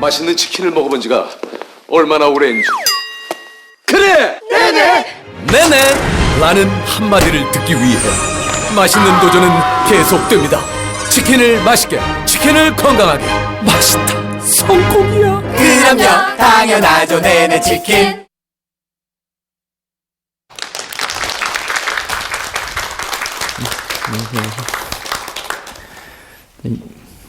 맛있는 치킨을 먹어본 지가 얼마나 오래인지. 그래! 네네! 네네! 라는 한마디를 듣기 위해 맛있는 도전은 계속됩니다. 치킨을 맛있게, 치킨을 건강하게. 맛있다, 성공이야. 그럼요, 당연하죠. 네네 치킨.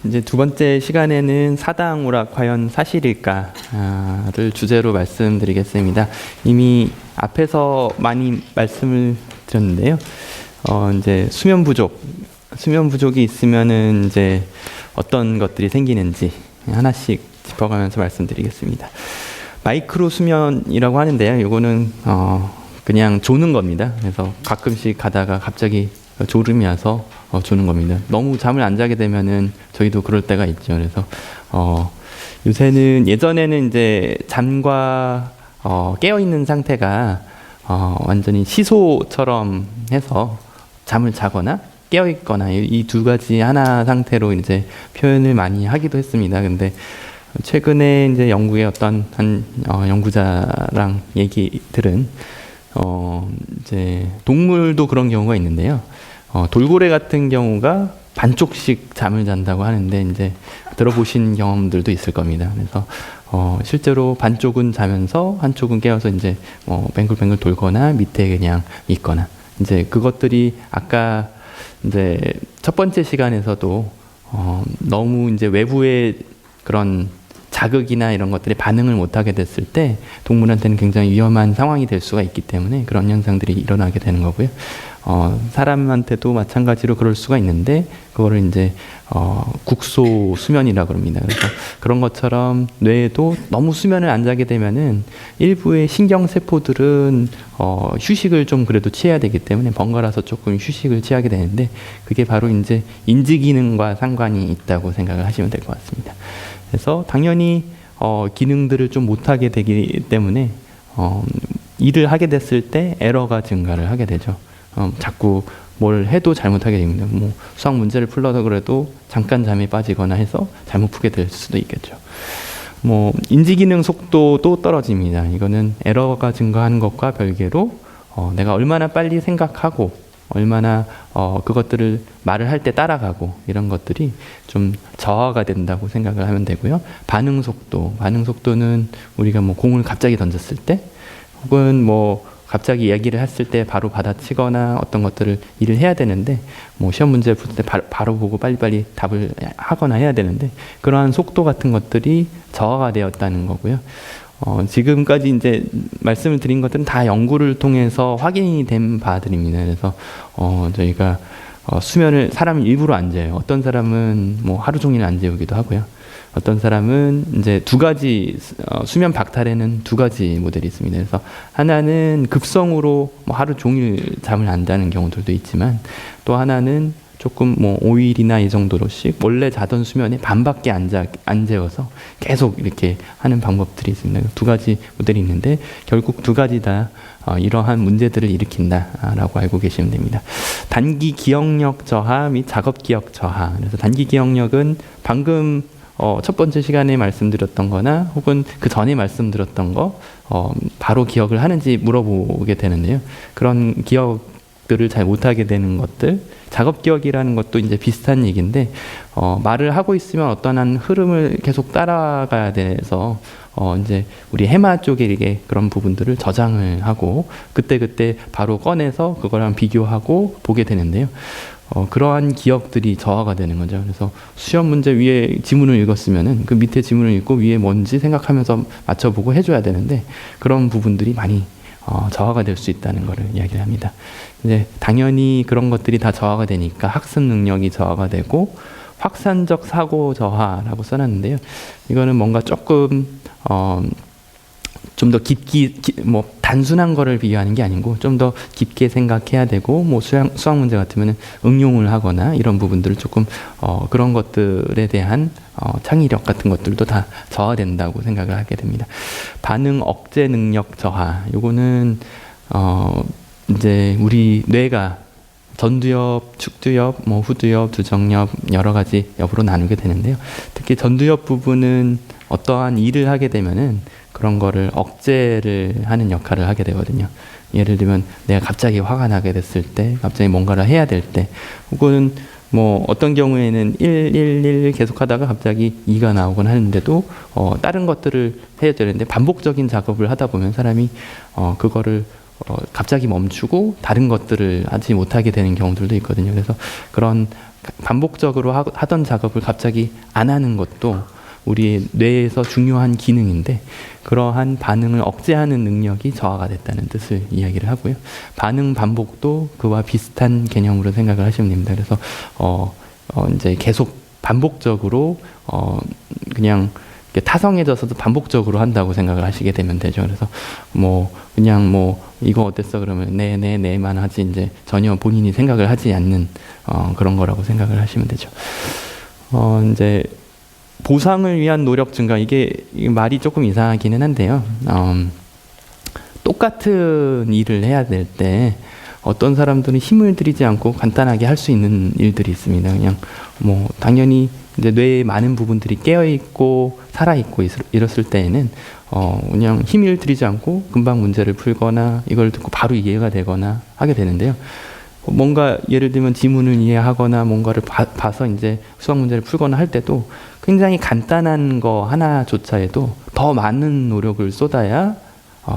이제 두 번째 시간에는 사당 오락 과연 사실일까를 주제로 말씀드리겠습니다. 이미 앞에서 많이 말씀을 드렸는데요. 이제 수면 부족이 있으면은 이제 어떤 것들이 생기는지 하나씩 짚어가면서 말씀드리겠습니다. 마이크로 수면이라고 하는데요. 이거는 그냥 조는 겁니다. 그래서 가끔씩 가다가 갑자기 졸음이 와서 조는 겁니다. 너무 잠을 안 자게 되면은 저희도 그럴 때가 있죠. 그래서 요새는 예전에는 이제 잠과 깨어 있는 상태가 완전히 시소처럼 해서 잠을 자거나 깨어 있거나 이 두 가지 하나 상태로 이제 표현을 많이 하기도 했습니다. 근데 최근에 이제 영국의 어떤 한 연구자랑 얘기 들은 이제 동물도 그런 경우가 있는데요. 돌고래 같은 경우가 반쪽씩 잠을 잔다고 하는데 이제 들어보신 경험들도 있을 겁니다. 그래서 실제로 반쪽은 자면서 한쪽은 깨어서 이제 뱅글뱅글 돌거나 밑에 그냥 있거나 이제 그것들이 아까 이제 첫 번째 시간에서도 너무 이제 외부의 그런 자극이나 이런 것들이 반응을 못하게 됐을 때 동물한테는 굉장히 위험한 상황이 될 수가 있기 때문에 그런 현상들이 일어나게 되는 거고요. 사람한테도 마찬가지로 그럴 수가 있는데 그거를 이제 국소 수면이라고 합니다. 그래서 그런 것처럼 뇌에도 너무 수면을 안 자게 되면은 일부의 신경 세포들은 휴식을 좀 그래도 취해야 되기 때문에 번갈아서 조금 휴식을 취하게 되는데 그게 바로 이제 인지 기능과 상관이 있다고 생각을 하시면 될 것 같습니다. 그래서 당연히 기능들을 좀 못하게 되기 때문에 일을 하게 됐을 때 에러가 증가를 하게 되죠. 자꾸 뭘 해도 잘못하게 됩니다. 뭐 수학 문제를 풀러서 그래도 잠깐 잠에 빠지거나 해서 잘못 푸게 될 수도 있겠죠. 뭐 인지 기능 속도도 떨어집니다. 이거는 에러가 증가하는 것과 별개로 내가 얼마나 빨리 생각하고 얼마나 그것들을 말을 할 때 따라가고 이런 것들이 좀 저하가 된다고 생각을 하면 되고요. 반응 속도는 우리가 뭐 공을 갑자기 던졌을 때 혹은 뭐 갑자기 얘기를 했을 때 바로 받아치거나 어떤 것들을 일을 해야 되는데 뭐 시험 문제 풀 때 바로 보고 빨리빨리 답을 하거나 해야 되는데 그러한 속도 같은 것들이 저하가 되었다는 거고요. 지금까지 이제 말씀을 드린 것들은 다 연구를 통해서 확인이 된 바들입니다. 그래서 저희가 수면을 사람이 일부러 안 자요. 어떤 사람은 뭐 하루 종일 안 재우기도 하고요. 어떤 사람은 이제 두 가지 수면 박탈에는 두 가지 모델이 있습니다. 그래서 하나는 급성으로 뭐 하루 종일 잠을 안 자는 경우들도 있지만 또 하나는 조금 뭐 5일이나 이 정도로씩 원래 자던 수면에 반밖에 안 재워서 계속 이렇게 하는 방법들이 있습니다. 두 가지 모델이 있는데 결국 두 가지 다 이러한 문제들을 일으킨다라고 알고 계시면 됩니다. 단기 기억력 저하 및 작업 기억 저하. 그래서 단기 기억력은 방금 첫 번째 시간에 말씀드렸던 거나 혹은 그 전에 말씀드렸던 거 바로 기억을 하는지 물어보게 되는데요. 그런 기억들을 잘 못하게 되는 것들, 작업 기억이라는 것도 이제 비슷한 얘기인데 말을 하고 있으면 어떤 한 흐름을 계속 따라가야 돼서 이제 우리 해마 쪽에 이게 그런 부분들을 저장을 하고 그때 바로 꺼내서 그거랑 비교하고 보게 되는데요. 그러한 기억들이 저하가 되는 거죠. 그래서 시험 문제 위에 지문을 읽었으면은 그 밑에 지문을 읽고 위에 뭔지 생각하면서 맞춰보고 해줘야 되는데 그런 부분들이 많이 저하가 될 수 있다는 것을 이야기를 합니다. 이제 당연히 그런 것들이 다 저하가 되니까 학습 능력이 저하가 되고 확산적 사고 저하라고 써놨는데요. 이거는 뭔가 조금 좀 더 깊이 뭐 단순한 거를 비교하는 게 아니고 좀 더 깊게 생각해야 되고 뭐 수학 문제 같으면 응용을 하거나 이런 부분들을 조금 그런 것들에 대한 창의력 같은 것들도 다 저하된다고 생각을 하게 됩니다. 반응 억제 능력 저하. 요거는 이제 우리 뇌가 전두엽, 축두엽, 뭐 후두엽, 두정엽 여러 가지 엽으로 나누게 되는데요. 특히 전두엽 부분은 어떠한 일을 하게 되면은 그런 거를 억제를 하는 역할을 하게 되거든요. 예를 들면 내가 갑자기 화가 나게 됐을 때, 갑자기 뭔가를 해야 될 때, 혹은 뭐 어떤 경우에는 1 계속 하다가 갑자기 2가 나오곤 하는데도 다른 것들을 해야 되는데 반복적인 작업을 하다 보면 사람이 그거를 갑자기 멈추고 다른 것들을 하지 못하게 되는 경우들도 있거든요. 그래서 그런 반복적으로 하던 작업을 갑자기 안 하는 것도 우리 뇌에서 중요한 기능인데 그러한 반응을 억제하는 능력이 저하가 됐다는 뜻을 이야기를 하고요. 반응 반복도 그와 비슷한 개념으로 생각을 하시면 됩니다. 그래서 이제 계속 반복적으로 그냥 타성해져서도 반복적으로 한다고 생각을 하시게 되면 되죠. 그래서 뭐 그냥 뭐 이거 어땠어 그러면 네만 하지 이제 전혀 본인이 생각을 하지 않는 그런 거라고 생각을 하시면 되죠. 이제 보상을 위한 노력 증가, 이게 말이 조금 이상하기는 한데요. 똑같은 일을 해야 될 때 어떤 사람들은 힘을 들이지 않고 간단하게 할 수 있는 일들이 있습니다. 그냥 뭐 당연히 이제 뇌의 많은 부분들이 깨어 있고 살아 있고 이랬을 때에는 그냥 힘을 들이지 않고 금방 문제를 풀거나 이걸 듣고 바로 이해가 되거나 하게 되는데요. 뭔가 예를 들면 지문을 이해하거나 뭔가를 봐서 이제 수학 문제를 풀거나 할 때도 굉장히 간단한 거 하나조차에도 더 많은 노력을 쏟아야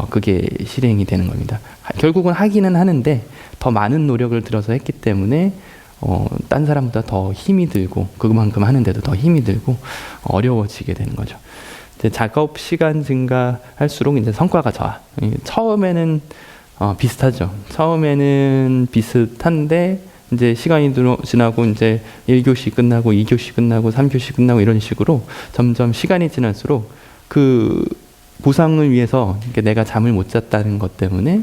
그게 실행이 되는 겁니다. 결국은 하기는 하는데 더 많은 노력을 들어서 했기 때문에 딴 사람보다 더 힘이 들고 그만큼 하는데도 더 힘이 들고 어려워지게 되는 거죠. 이제 작업 시간 증가할수록 이제 성과가 저하. 처음에는 비슷하죠. 처음에는 비슷한데 이제 시간이 지나고 이제 1교시 끝나고 2교시 끝나고 3교시 끝나고 이런 식으로 점점 시간이 지날수록 그 보상을 위해서 내가 잠을 못 잤다는 것 때문에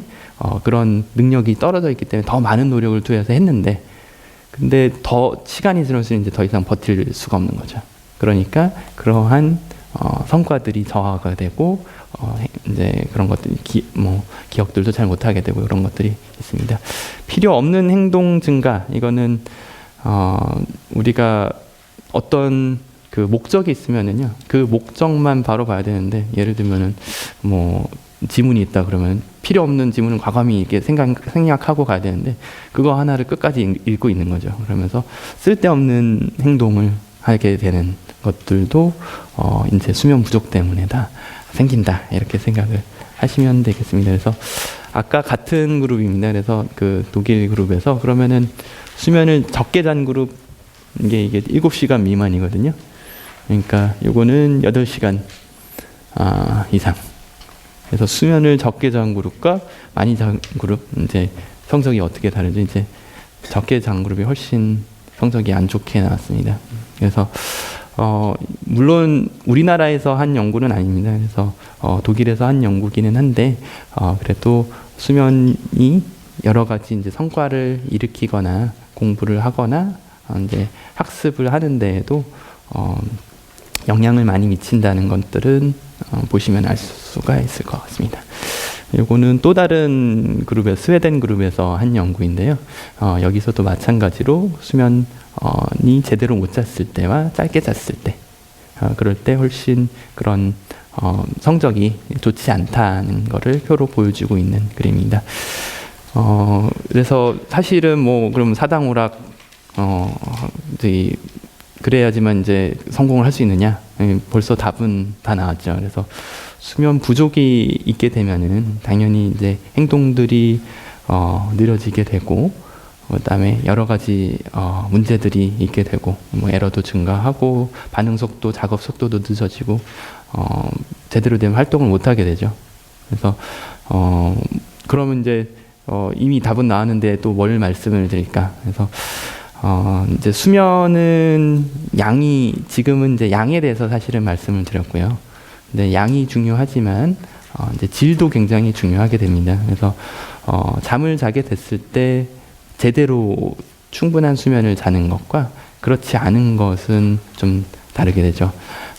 그런 능력이 떨어져 있기 때문에 더 많은 노력을 투여해서 했는데 근데 더 시간이 지날수록 이제 더 이상 버틸 수가 없는 거죠. 그러니까 그러한 성과들이 저하가 되고 이제 그런 것들이 기억들도 잘 못하게 되고 그런 것들이 있습니다. 필요 없는 행동 증가, 이거는 우리가 어떤 그 목적이 있으면은요 그 목적만 바로 봐야 되는데 예를 들면은 뭐 지문이 있다 그러면 필요 없는 지문은 과감히 이렇게 생략하고 가야 되는데 그거 하나를 끝까지 읽고 있는 거죠. 그러면서 쓸데없는 행동을 하게 되는 것들도 이제 수면 부족 때문에 다 생긴다 이렇게 생각을 하시면 되겠습니다. 그래서 아까 같은 그룹입니다. 그래서 그 독일 그룹에서 그러면은 수면을 적게 잔 그룹 이게 7시간 미만이거든요. 그러니까 요거는 8시간 이상. 그래서 수면을 적게 잔 그룹과 많이 잔 그룹 이제 성적이 어떻게 다르죠? 이제 적게 잔 그룹이 훨씬 성적이 안 좋게 나왔습니다. 그래서 물론 우리나라에서 한 연구는 아닙니다. 그래서 독일에서 한 연구기는 한데 그래도 수면이 여러 가지 이제 성과를 일으키거나 공부를 하거나 이제 학습을 하는 데에도 영향을 많이 미친다는 것들은 보시면 알 수가 있을 것 같습니다. 요거는 또 다른 그룹의 스웨덴 그룹에서 한 연구인데요. 여기서도 마찬가지로 수면이 제대로 못 잤을 때와 짧게 잤을 때 그럴 때 훨씬 그런 성적이 좋지 않다는 것을 표로 보여주고 있는 그림입니다. 그래서 사실은 뭐 그럼 사당오락 그래야지만 이제 성공을 할 수 있느냐? 벌써 답은 다 나왔죠. 그래서 수면 부족이 있게 되면은 당연히 이제 행동들이 느려지게 되고 그다음에 여러 가지 문제들이 있게 되고 뭐 에러도 증가하고 반응 속도, 작업 속도도 늦어지고 제대로 된 활동을 못 하게 되죠. 그래서 그러면 이제 이미 답은 나왔는데 또 뭘 말씀을 드릴까? 그래서 이제 수면은 지금은 이제 양에 대해서 사실은 말씀을 드렸고요. 근데 양이 중요하지만 이제 질도 굉장히 중요하게 됩니다. 그래서 잠을 자게 됐을 때 제대로 충분한 수면을 자는 것과 그렇지 않은 것은 좀 다르게 되죠.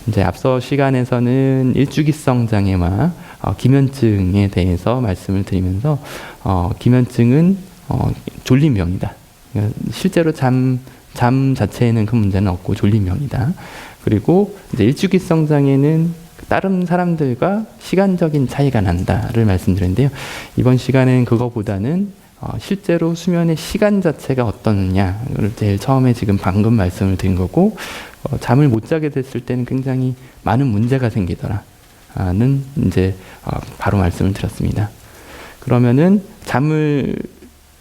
이제 앞서 시간에서는 일주기성 장애와 기면증에 대해서 말씀을 드리면서 기면증은 졸림병이다. 그러니까 실제로 잠 자체에는 그 문제는 없고 졸림병이다. 그리고 이제 일주기성 장애는 다른 사람들과 시간적인 차이가 난다를 말씀드렸는데요. 이번 시간에는 그거보다는 실제로 수면의 시간 자체가 어떠느냐를 제일 처음에 지금 방금 말씀을 드린 거고, 잠을 못 자게 됐을 때는 굉장히 많은 문제가 생기더라는 이제 바로 말씀을 드렸습니다. 그러면은 잠을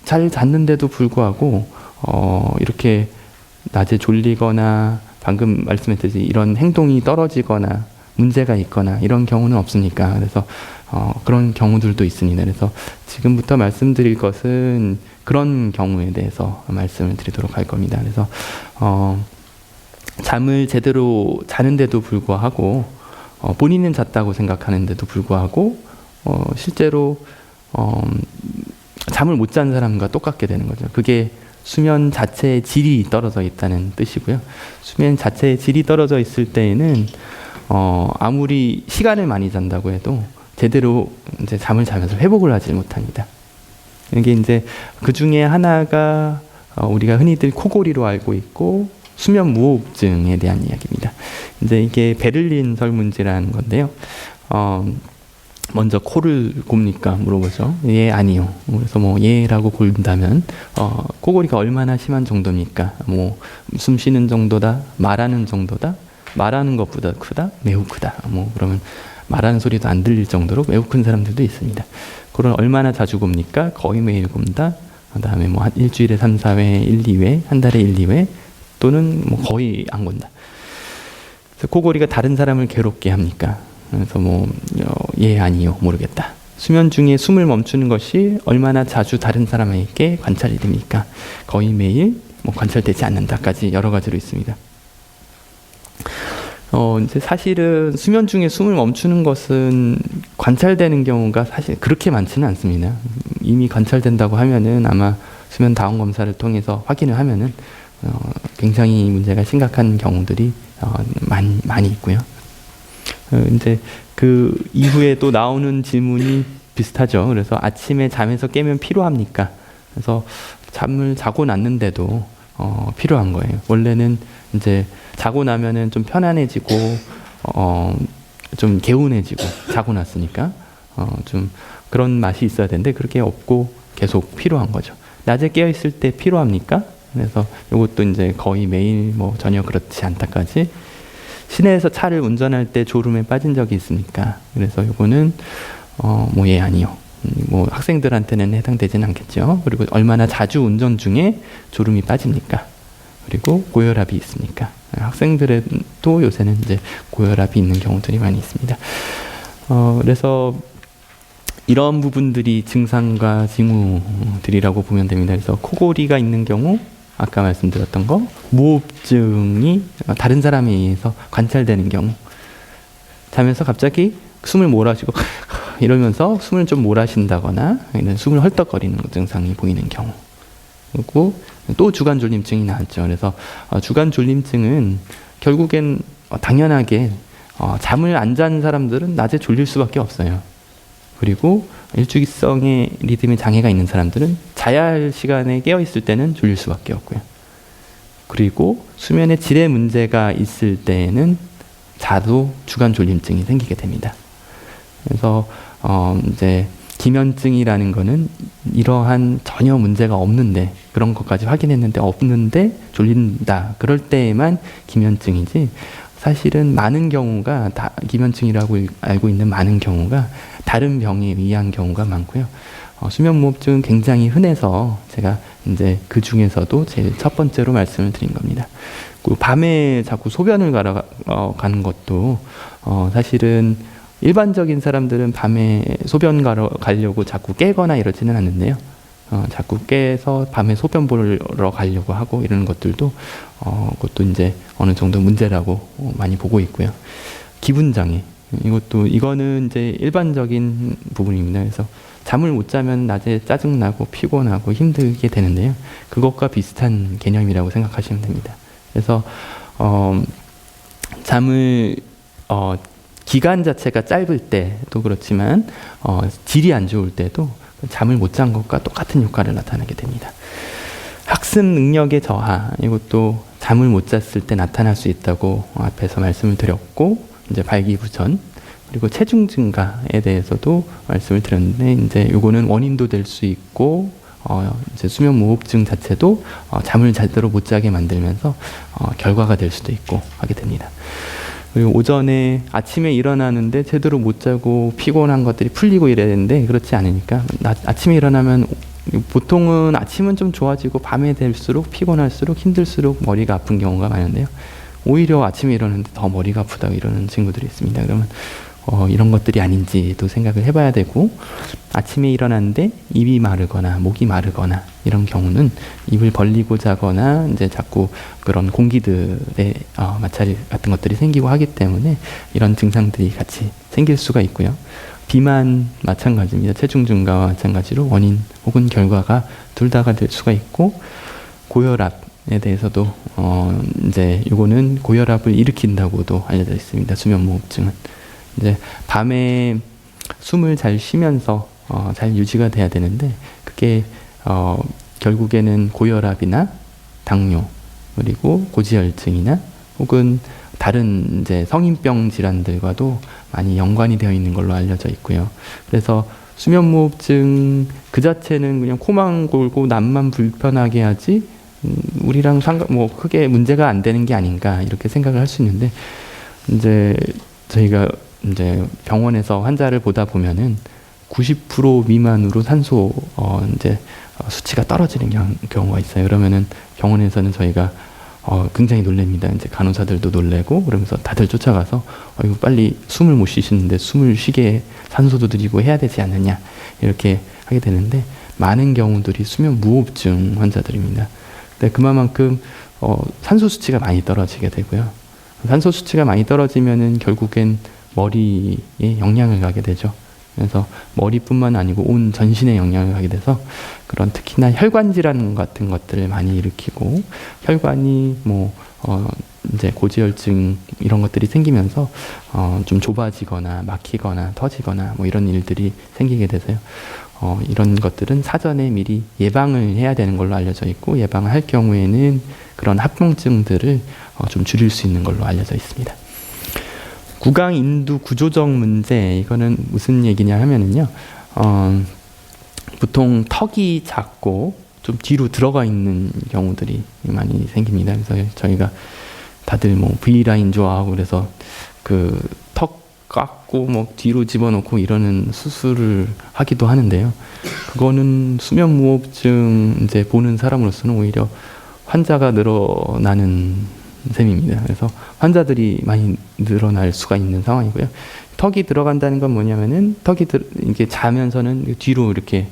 잘 잤는데도 불구하고 이렇게 낮에 졸리거나 방금 말씀했듯이 이런 행동이 떨어지거나 문제가 있거나 이런 경우는 없습니까? 그래서 그런 경우들도 있습니다. 그래서 지금부터 말씀드릴 것은 그런 경우에 대해서 말씀을 드리도록 할 겁니다. 그래서 잠을 제대로 자는데도 불구하고 본인은 잤다고 생각하는데도 불구하고 실제로 잠을 못 잔 사람과 똑같게 되는 거죠. 그게 수면 자체의 질이 떨어져 있다는 뜻이고요. 수면 자체의 질이 떨어져 있을 때에는 아무리 시간을 많이 잔다고 해도 제대로 이제 잠을 자면서 회복을 하지 못합니다. 이게 이제 그 중에 하나가 우리가 흔히들 코골이로 알고 있고 수면 무호흡증에 대한 이야기입니다. 이제 이게 베를린 설문지라는 건데요. 먼저 코를 곱니까 물어보죠. 예, 아니요. 그래서 뭐 예라고 고른다면 코골이가 얼마나 심한 정도입니까? 뭐 숨 쉬는 정도다, 말하는 정도다, 말하는 것보다 크다, 매우 크다. 뭐 그러면 말하는 소리도 안 들릴 정도로 매우 큰 사람들도 있습니다. 그걸 얼마나 자주 곱니까? 거의 매일 곱다. 그다음에 뭐 한 일주일에 3, 4회, 1, 2회, 한 달에 1, 2회 또는 뭐 거의 안 건다. 그래서 코골이가 다른 사람을 괴롭게 합니까? 그래서 뭐 예, 아니요, 모르겠다. 수면 중에 숨을 멈추는 것이 얼마나 자주 다른 사람에게 관찰이 됩니까? 거의 매일, 뭐 관찰되지 않는다까지 여러 가지로 있습니다. 이제 사실은 수면 중에 숨을 멈추는 것은 관찰되는 경우가 사실 그렇게 많지는 않습니다. 이미 관찰된다고 하면은 아마 수면 다원 검사를 통해서 확인을 하면은 굉장히 문제가 심각한 경우들이 많이 있고요. 이제 그 이후에 또 나오는 질문이 비슷하죠. 그래서 아침에 잠에서 깨면 피로합니까? 그래서 잠을 자고 났는데도 필요한 거예요. 원래는 이제 자고 나면은 좀 편안해지고 좀 개운해지고 자고 났으니까 좀 그런 맛이 있어야 되는데 그렇게 없고 계속 필요한 거죠. 낮에 깨어 있을 때 필요합니까? 그래서 이것도 이제 거의 매일 뭐 전혀 그렇지 않다까지. 시내에서 차를 운전할 때 졸음에 빠진 적이 있습니까? 그래서 이거는 뭐 예, 아니요. 뭐 학생들한테는 해당되지는 않겠죠. 그리고 얼마나 자주 운전 중에 졸음이 빠집니까? 그리고 고혈압이 있습니까? 학생들도 요새는 이제 고혈압이 있는 경우들이 많이 있습니다. 그래서 이런 부분들이 증상과 징후들이라고 보면 됩니다. 그래서 코골이가 있는 경우, 아까 말씀드렸던 거, 무호흡증이 다른 사람에 의해서 관찰되는 경우, 자면서 갑자기 숨을 몰아쉬고 이러면서 숨을 좀 몰아쉰다거나 숨을 헐떡거리는 증상이 보이는 경우. 그리고 또 주간졸림증이 나왔죠. 그래서 주간졸림증은 결국엔 당연하게 잠을 안 잔 사람들은 낮에 졸릴 수밖에 없어요. 그리고 일주기성의 리듬에 장애가 있는 사람들은 자야 할 시간에 깨어있을 때는 졸릴 수밖에 없고요. 그리고 수면의 질에 문제가 있을 때에는 자도 주간졸림증이 생기게 됩니다. 그래서 이제 기면증이라는 거는 이러한 전혀 문제가 없는데 그런 것까지 확인했는데 없는데 졸린다. 그럴 때에만 기면증이지 사실은 많은 경우가 다 기면증이라고 알고 있는 많은 경우가 다른 병에 의한 경우가 많고요. 수면무호흡증은 굉장히 흔해서 제가 이제 그 중에서도 제일 첫 번째로 말씀을 드린 겁니다. 그 밤에 자꾸 소변을 가는 것도 사실은 일반적인 사람들은 밤에 소변 가려고 자꾸 깨거나 이러지는 않는데요. 자꾸 깨서 밤에 소변 보러 가려고 하고 이러는 것들도 그것도 이제 어느 정도 문제라고 많이 보고 있고요. 기분장애, 이거는 이제 일반적인 부분입니다. 그래서 잠을 못 자면 낮에 짜증나고 피곤하고 힘들게 되는데요. 그것과 비슷한 개념이라고 생각하시면 됩니다. 그래서 잠을 기간 자체가 짧을 때도 그렇지만 질이 안 좋을 때도 잠을 못 잔 것과 똑같은 효과를 나타내게 됩니다. 학습 능력의 저하, 이것도 잠을 못 잤을 때 나타날 수 있다고 앞에서 말씀을 드렸고, 이제 발기부전, 그리고 체중 증가에 대해서도 말씀을 드렸는데, 이제 요거는 원인도 될 수 있고, 이제 수면 무호흡증 자체도 잠을 제대로 못 자게 만들면서 결과가 될 수도 있고 하게 됩니다. 그리고 오전에 아침에 일어나는데 제대로 못 자고 피곤한 것들이 풀리고 이래야 되는데 그렇지 않으니까 아침에 일어나면 보통은 아침은 좀 좋아지고 밤에 될수록 피곤할수록 힘들수록 머리가 아픈 경우가 많은데요. 오히려 아침에 일어나는데 더 머리가 아프다고 이러는 친구들이 있습니다. 그러면 이런 것들이 아닌지도 생각을 해봐야 되고, 아침에 일어났는데 입이 마르거나 목이 마르거나 이런 경우는 입을 벌리고 자거나 이제 자꾸 그런 공기들의 마찰 같은 것들이 생기고 하기 때문에 이런 증상들이 같이 생길 수가 있고요. 비만 마찬가지입니다. 체중 증가와 마찬가지로 원인 혹은 결과가 둘 다가 될 수가 있고, 고혈압에 대해서도 이제 요거는 고혈압을 일으킨다고도 알려져 있습니다. 수면 무호흡증은 이제 밤에 숨을 잘 쉬면서 잘 유지가 돼야 되는데, 그게 결국에는 고혈압이나 당뇨, 그리고 고지혈증이나 혹은 다른 이제 성인병 질환들과도 많이 연관이 되어 있는 걸로 알려져 있고요. 그래서 수면무호흡증 그 자체는 그냥 코만 골고 남만 불편하게 하지 우리랑 크게 문제가 안 되는 게 아닌가 이렇게 생각을 할 수 있는데, 이제 저희가 이제 병원에서 환자를 보다 보면은 90% 미만으로 산소 이제 수치가 떨어지는 경우가 있어요. 그러면은 병원에서는 저희가 굉장히 놀랍니다. 이제 간호사들도 놀래고 그러면서 다들 쫓아가서 이거 빨리 숨을 못 쉬시는데 숨을 쉬게 산소도 드리고 해야 되지 않느냐 이렇게 하게 되는데, 많은 경우들이 수면 무호흡증 환자들입니다. 근데 그만큼 산소 수치가 많이 떨어지게 되고요. 산소 수치가 많이 떨어지면은 결국엔 머리에 영향을 가게 되죠. 그래서 머리뿐만 아니고 온 전신에 영향을 가게 돼서 그런 특히나 혈관 질환 같은 것들을 많이 일으키고, 혈관이 이제 고지혈증 이런 것들이 생기면서 좀 좁아지거나 막히거나 터지거나 이런 일들이 생기게 돼서요. 이런 것들은 사전에 미리 예방을 해야 되는 걸로 알려져 있고, 예방을 할 경우에는 그런 합병증들을 좀 줄일 수 있는 걸로 알려져 있습니다. 구강 인두 구조적 문제, 이거는 무슨 얘기냐 하면은요, 보통 턱이 작고 좀 뒤로 들어가 있는 경우들이 많이 생깁니다. 그래서 저희가 다들 V라인 좋아하고 그래서 그 턱 깎고 뒤로 집어넣고 이러는 수술을 하기도 하는데요. 그거는 수면 무호흡증 이제 보는 사람으로서는 오히려 환자가 늘어나는 셈입니다. 그래서 환자들이 많이 늘어날 수가 있는 상황이고요. 턱이 들어간다는 건 뭐냐면은 이게 자면서는 뒤로 이렇게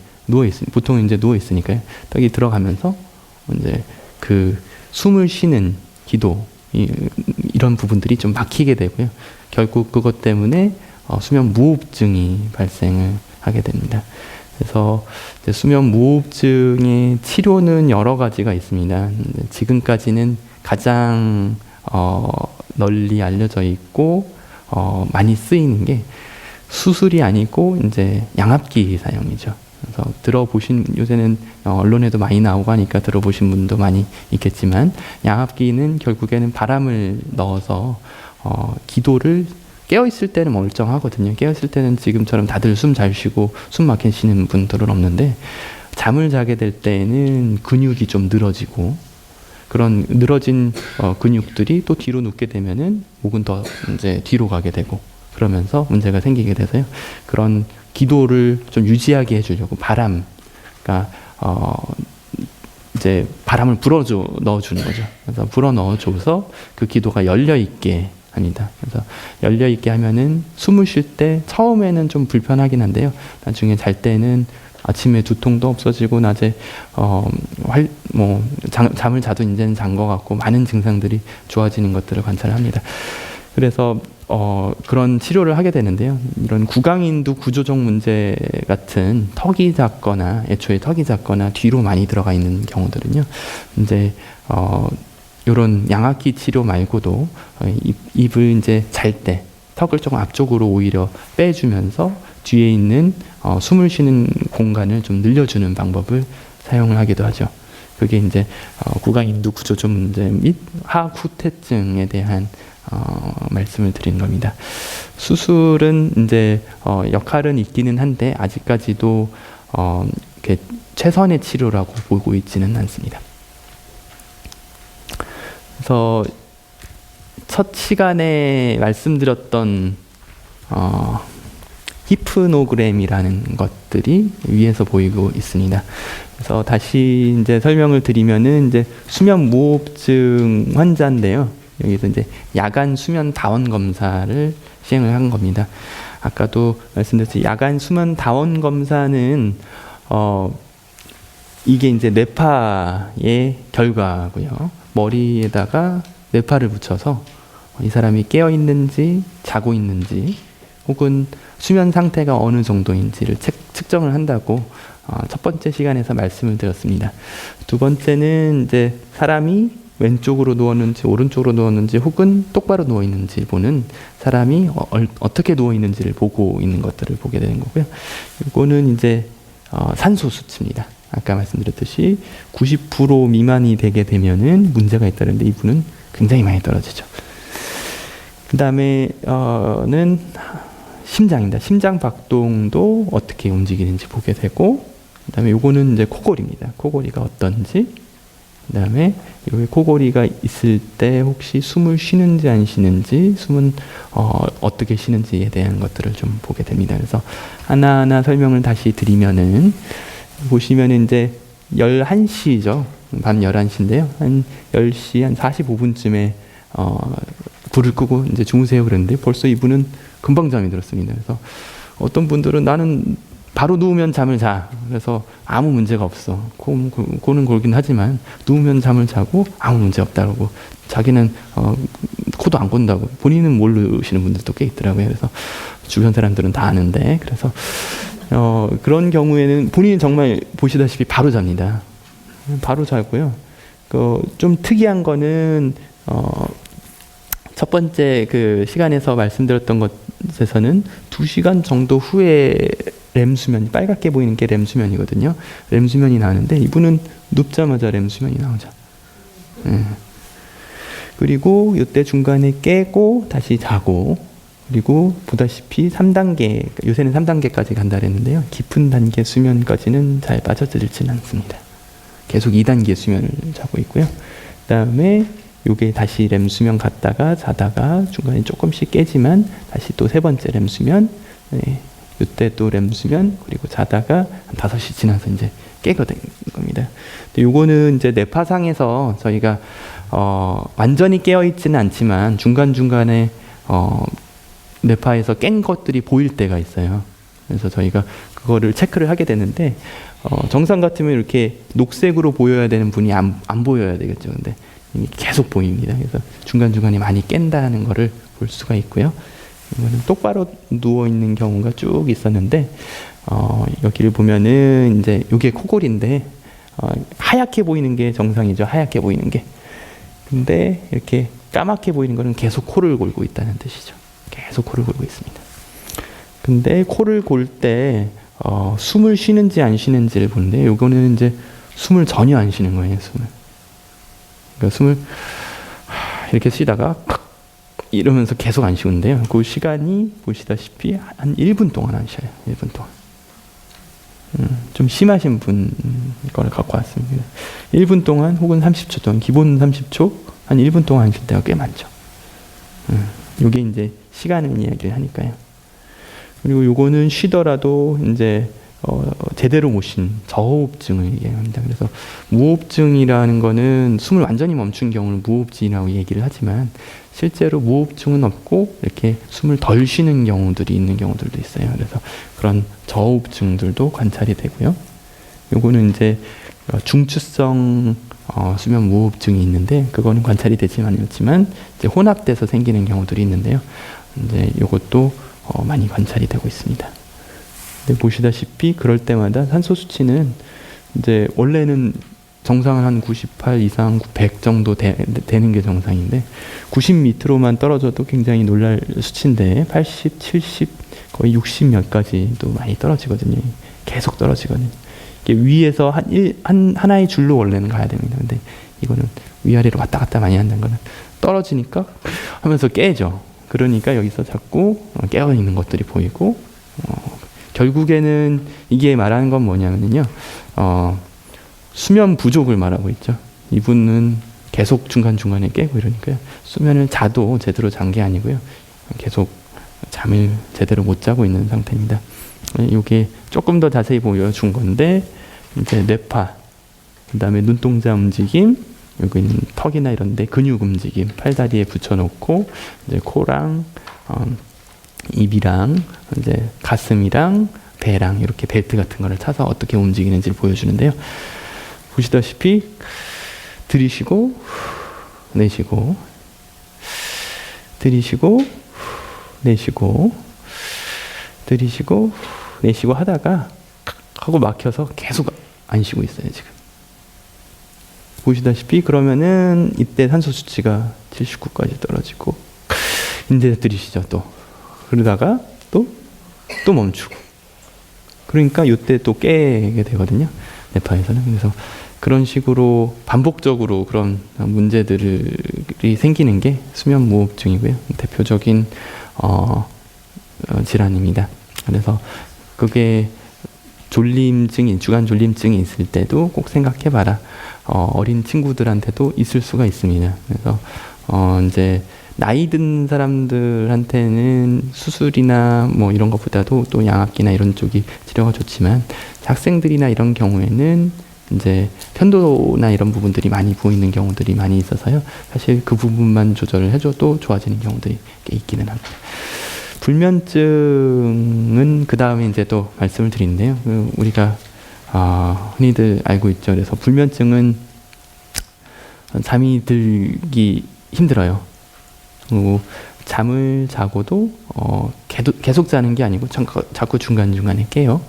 보통 이제 누워 있으니까요. 턱이 들어가면서 이제 그 숨을 쉬는 기도 이런 부분들이 좀 막히게 되고요. 결국 그것 때문에 수면 무호흡증이 발생을 하게 됩니다. 그래서 이제 수면 무호흡증의 치료는 여러 가지가 있습니다. 지금까지는 가장 널리 알려져 있고 많이 쓰이는 게 수술이 아니고 이제 양압기 사용이죠. 그래서 요새는 언론에도 많이 나오고 하니까 들어보신 분도 많이 있겠지만, 양압기는 결국에는 바람을 넣어서 기도를 깨어있을 때는 멀쩡하거든요. 깨어있을 때는 지금처럼 다들 숨 잘 쉬고 숨 막히시는 분들은 없는데, 잠을 자게 될 때는 근육이 좀 늘어지고, 그런 늘어진 근육들이 또 뒤로 눕게 되면은 목은 더 이제 뒤로 가게 되고, 그러면서 문제가 생기게 돼서요. 그런 기도를 좀 유지하게 해주려고 그러니까 이제 바람을 넣어주는 거죠. 그래서 불어 넣어줘서 그 기도가 열려 있게 합니다. 그래서 열려 있게 하면은 숨을 쉴 때 처음에는 좀 불편하긴 한데요. 나중에 잘 때는 아침에 두통도 없어지고 낮에 잠을 자도 이제는 잔 것 같고 많은 증상들이 좋아지는 것들을 관찰합니다. 그래서 그런 치료를 하게 되는데요. 이런 구강인두 구조적 문제 같은 턱이 작거나 애초에 턱이 작거나 뒤로 많이 들어가 있는 경우들은요. 이제 이런 양압기 치료 말고도 입을 이제 잘 때 턱을 조금 앞쪽으로 오히려 빼주면서 뒤에 있는 숨을 쉬는 공간을 좀 늘려주는 방법을 사용을 하기도 하죠. 그게 이제 구강인두 구조적 문제 및 하악후퇴증에 대한 말씀을 드린 겁니다. 수술은 이제 역할은 있기는 한데 아직까지도 이렇게 최선의 치료라고 보고 있지는 않습니다. 그래서 첫 시간에 말씀드렸던 히프노그램이라는 것들이 위에서 보이고 있습니다. 그래서 다시 이제 설명을 드리면은 이제 수면 무호흡증 환자인데요. 여기서 이제 야간 수면 다원 검사를 시행을 한 겁니다. 아까도 말씀드렸듯이 야간 수면 다원 검사는 이게 이제 뇌파의 결과고요. 머리에다가 뇌파를 붙여서 이 사람이 깨어 있는지 자고 있는지 혹은 수면 상태가 어느 정도인지를 측정을 한다고 첫 번째 시간에서 말씀을 드렸습니다. 두 번째는 이제 사람이 왼쪽으로 누웠는지 오른쪽으로 누웠는지 혹은 똑바로 누워 있는지 보는 사람이 어떻게 누워 있는지를 보고 있는 것들을 보게 되는 거고요. 이거는 이제 산소 수치입니다. 아까 말씀드렸듯이 90% 미만이 되게 되면은 문제가 있다는데 이분은 굉장히 많이 떨어지죠. 그 다음에는 심장입니다. 심장 박동도 어떻게 움직이는지 보게 되고, 그 다음에 요거는 이제 코골이입니다. 코골이가 어떤지, 그 다음에 여기 코골이가 있을 때 혹시 숨을 쉬는지 안 쉬는지, 숨은 어떻게 쉬는지에 대한 것들을 좀 보게 됩니다. 그래서 하나하나 설명을 다시 드리면은, 보시면은 이제 11시죠. 밤 11시인데요. 한 10시 한 45분쯤에 불을 끄고 이제 주무세요 그랬는데 벌써 이분은 금방 잠이 들었습니다. 그래서 어떤 분들은 나는 바로 누우면 잠을 자. 그래서 아무 문제가 없어. 고는 골긴 하지만 누우면 잠을 자고 아무 문제 없다고. 자기는 코도 안 곤다고. 본인은 모르시는 분들도 꽤 있더라고요. 그래서 주변 사람들은 다 아는데, 그래서 그런 경우에는 본인은 정말 보시다시피 바로 잡니다. 바로 자고요. 좀 특이한 거는 첫 번째 그 시간에서 말씀드렸던 것에서는 2시간 정도 후에 렘 수면, 빨갛게 보이는 게 렘 수면이거든요. 렘 수면이 나오는데 이분은 눕자마자 렘 수면이 나오죠. 그리고 이때 중간에 깨고 다시 자고, 그리고 보다시피 3단계, 요새는 3단계까지 간다 그랬는데요. 깊은 단계 수면까지는 잘 빠져들지는 않습니다. 계속 2단계 수면을 자고 있고요. 그 다음에 요게 다시 렘 수면 갔다가 자다가 중간에 조금씩 깨지만 다시 또 세 번째 렘 수면, 이때 또 렘 수면, 그리고 자다가 한 5시 지나서 이제 깨게 된 겁니다. 근데 요거는 이제 뇌파상에서 저희가 완전히 깨어 있지는 않지만 중간중간에 뇌파에서 깬 것들이 보일 때가 있어요. 그래서 저희가 그거를 체크를 하게 되는데 정상 같으면 이렇게 녹색으로 보여야 되는 분이 안 보여야 되겠죠. 근데 이미 계속 보입니다. 그래서 중간중간에 많이 깬다는 거를 볼 수가 있고요. 이거는 똑바로 누워 있는 경우가 쭉 있었는데 여기를 보면은 이제 이게 코골인데 하얗게 보이는 게 정상이죠. 하얗게 보이는 게. 근데 이렇게 까맣게 보이는 거는 계속 코를 골고 있다는 뜻이죠. 계속 코를 골고 있습니다. 근데 코를 골 때 숨을 쉬는지 안 쉬는지를 보는데 요거는 이제 숨을 전혀 안 쉬는 거예요. 그러니까 숨을 이렇게 쉬다가 이러면서 계속 안 쉬는데요. 그 시간이 보시다시피 한 1분 동안 안 쉬어요. 1분 동안. 좀 심하신 분 거를 갖고 왔습니다. 1분 동안 혹은 30초 동안, 기본 30초, 한 1분 동안 안 쉴 때가 꽤 많죠. 요게 이제 시간을 이야기를 하니까요. 그리고 요거는 쉬더라도 이제 제대로 못 쉰 저호흡증을 얘기합니다. 그래서 무호흡증이라는 거는 숨을 완전히 멈춘 경우는 무호흡증이라고 얘기를 하지만 실제로 무호흡증은 없고 이렇게 숨을 덜 쉬는 경우들이 있는 경우들도 있어요. 그래서 그런 저호흡증들도 관찰이 되고요. 요거는 이제 중추성 수면 무호흡증이 있는데 그거는 관찰이 되지만 않지만 이제 혼합돼서 생기는 경우들이 있는데요. 이제 이것도 많이 관찰이 되고 있습니다. 근데 보시다시피 그럴 때마다 산소 수치는 이제 원래는 정상은 한 98 이상, 100 정도 되는 게 정상인데 90 밑으로만 떨어져도 굉장히 놀랄 수치인데 80, 70, 거의 60 몇까지도 많이 떨어지거든요. 계속 떨어지거든요. 이게 위에서 하나의 줄로 원래는 가야 됩니다. 근데 이거는 위아래로 왔다 갔다 많이 한다는 거는 떨어지니까 하면서 깨죠. 그러니까 여기서 자꾸 깨어 있는 것들이 보이고 결국에는 이게 말하는 건 뭐냐면요. 수면 부족을 말하고 있죠. 이분은 계속 중간중간에 깨고 이러니까요. 수면을 자도 제대로 잔 게 아니고요. 계속 잠을 제대로 못 자고 있는 상태입니다. 이게 조금 더 자세히 보여준 건데 이제 뇌파, 그다음에 눈동자 움직임, 여기는 턱이나 이런데 근육 움직임, 팔다리에 붙여놓고 이제 코랑 입이랑 이제 가슴이랑 배랑 이렇게 벨트 같은 거를 차서 어떻게 움직이는지를 보여주는데요. 보시다시피 들이쉬고 내쉬고 들이쉬고 내쉬고 들이쉬고 내쉬고 하다가 하고 막혀서 계속 안 쉬고 있어요 지금. 보시다시피 그러면은 이때 산소 수치가 79까지 떨어지고 이제 들이쉬죠 또. 그러다가 또 멈추고. 그러니까 이때 또 깨게 되거든요. 뇌파에서는. 그래서 그런 식으로 반복적으로 그런 문제들이 생기는 게 수면무호흡증이고요. 대표적인 질환입니다. 그래서 그게 주간 졸림증이 있을 때도 꼭 생각해봐라. 어린 친구들한테도 있을 수가 있습니다. 그래서 이제 나이 든 사람들한테는 수술이나 뭐 이런 것보다도 또 양압기나 이런 쪽이 치료가 좋지만 학생들이나 이런 경우에는 이제 편도나 이런 부분들이 많이 보이는 경우들이 많이 있어서요. 사실 그 부분만 조절을 해줘도 좋아지는 경우들이 있기는 합니다. 불면증은 그 다음에 이제 또 말씀을 드리는데요. 우리가 흔히들 알고 있죠. 그래서 불면증은 잠이 들기 힘들어요. 그리고 잠을 자고도 계속 자는 게 아니고 자꾸 중간중간에 깨요.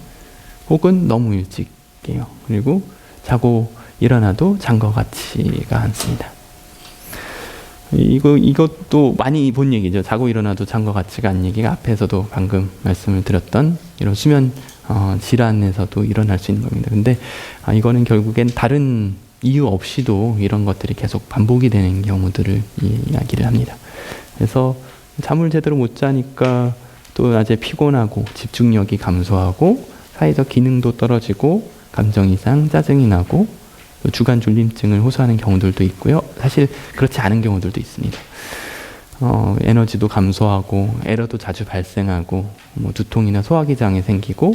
혹은 너무 일찍 깨요. 그리고 자고 일어나도 잔 것 같지가 않습니다. 이것도 많이 본 얘기죠. 자고 일어나도 잔 것 같지가 않은 얘기가 앞에서도 방금 말씀을 드렸던 이런 수면 질환에서도 일어날 수 있는 겁니다. 근데 이거는 결국엔 다른 이유 없이도 이런 것들이 계속 반복이 되는 경우들을 이야기를 합니다. 그래서 잠을 제대로 못 자니까 또 낮에 피곤하고 집중력이 감소하고 사회적 기능도 떨어지고 감정 이상, 짜증이 나고 또 주간 졸림증을 호소하는 경우들도 있고요. 사실 그렇지 않은 경우들도 있습니다. 에너지도 감소하고 에러도 자주 발생하고 뭐 두통이나 소화기 장애 생기고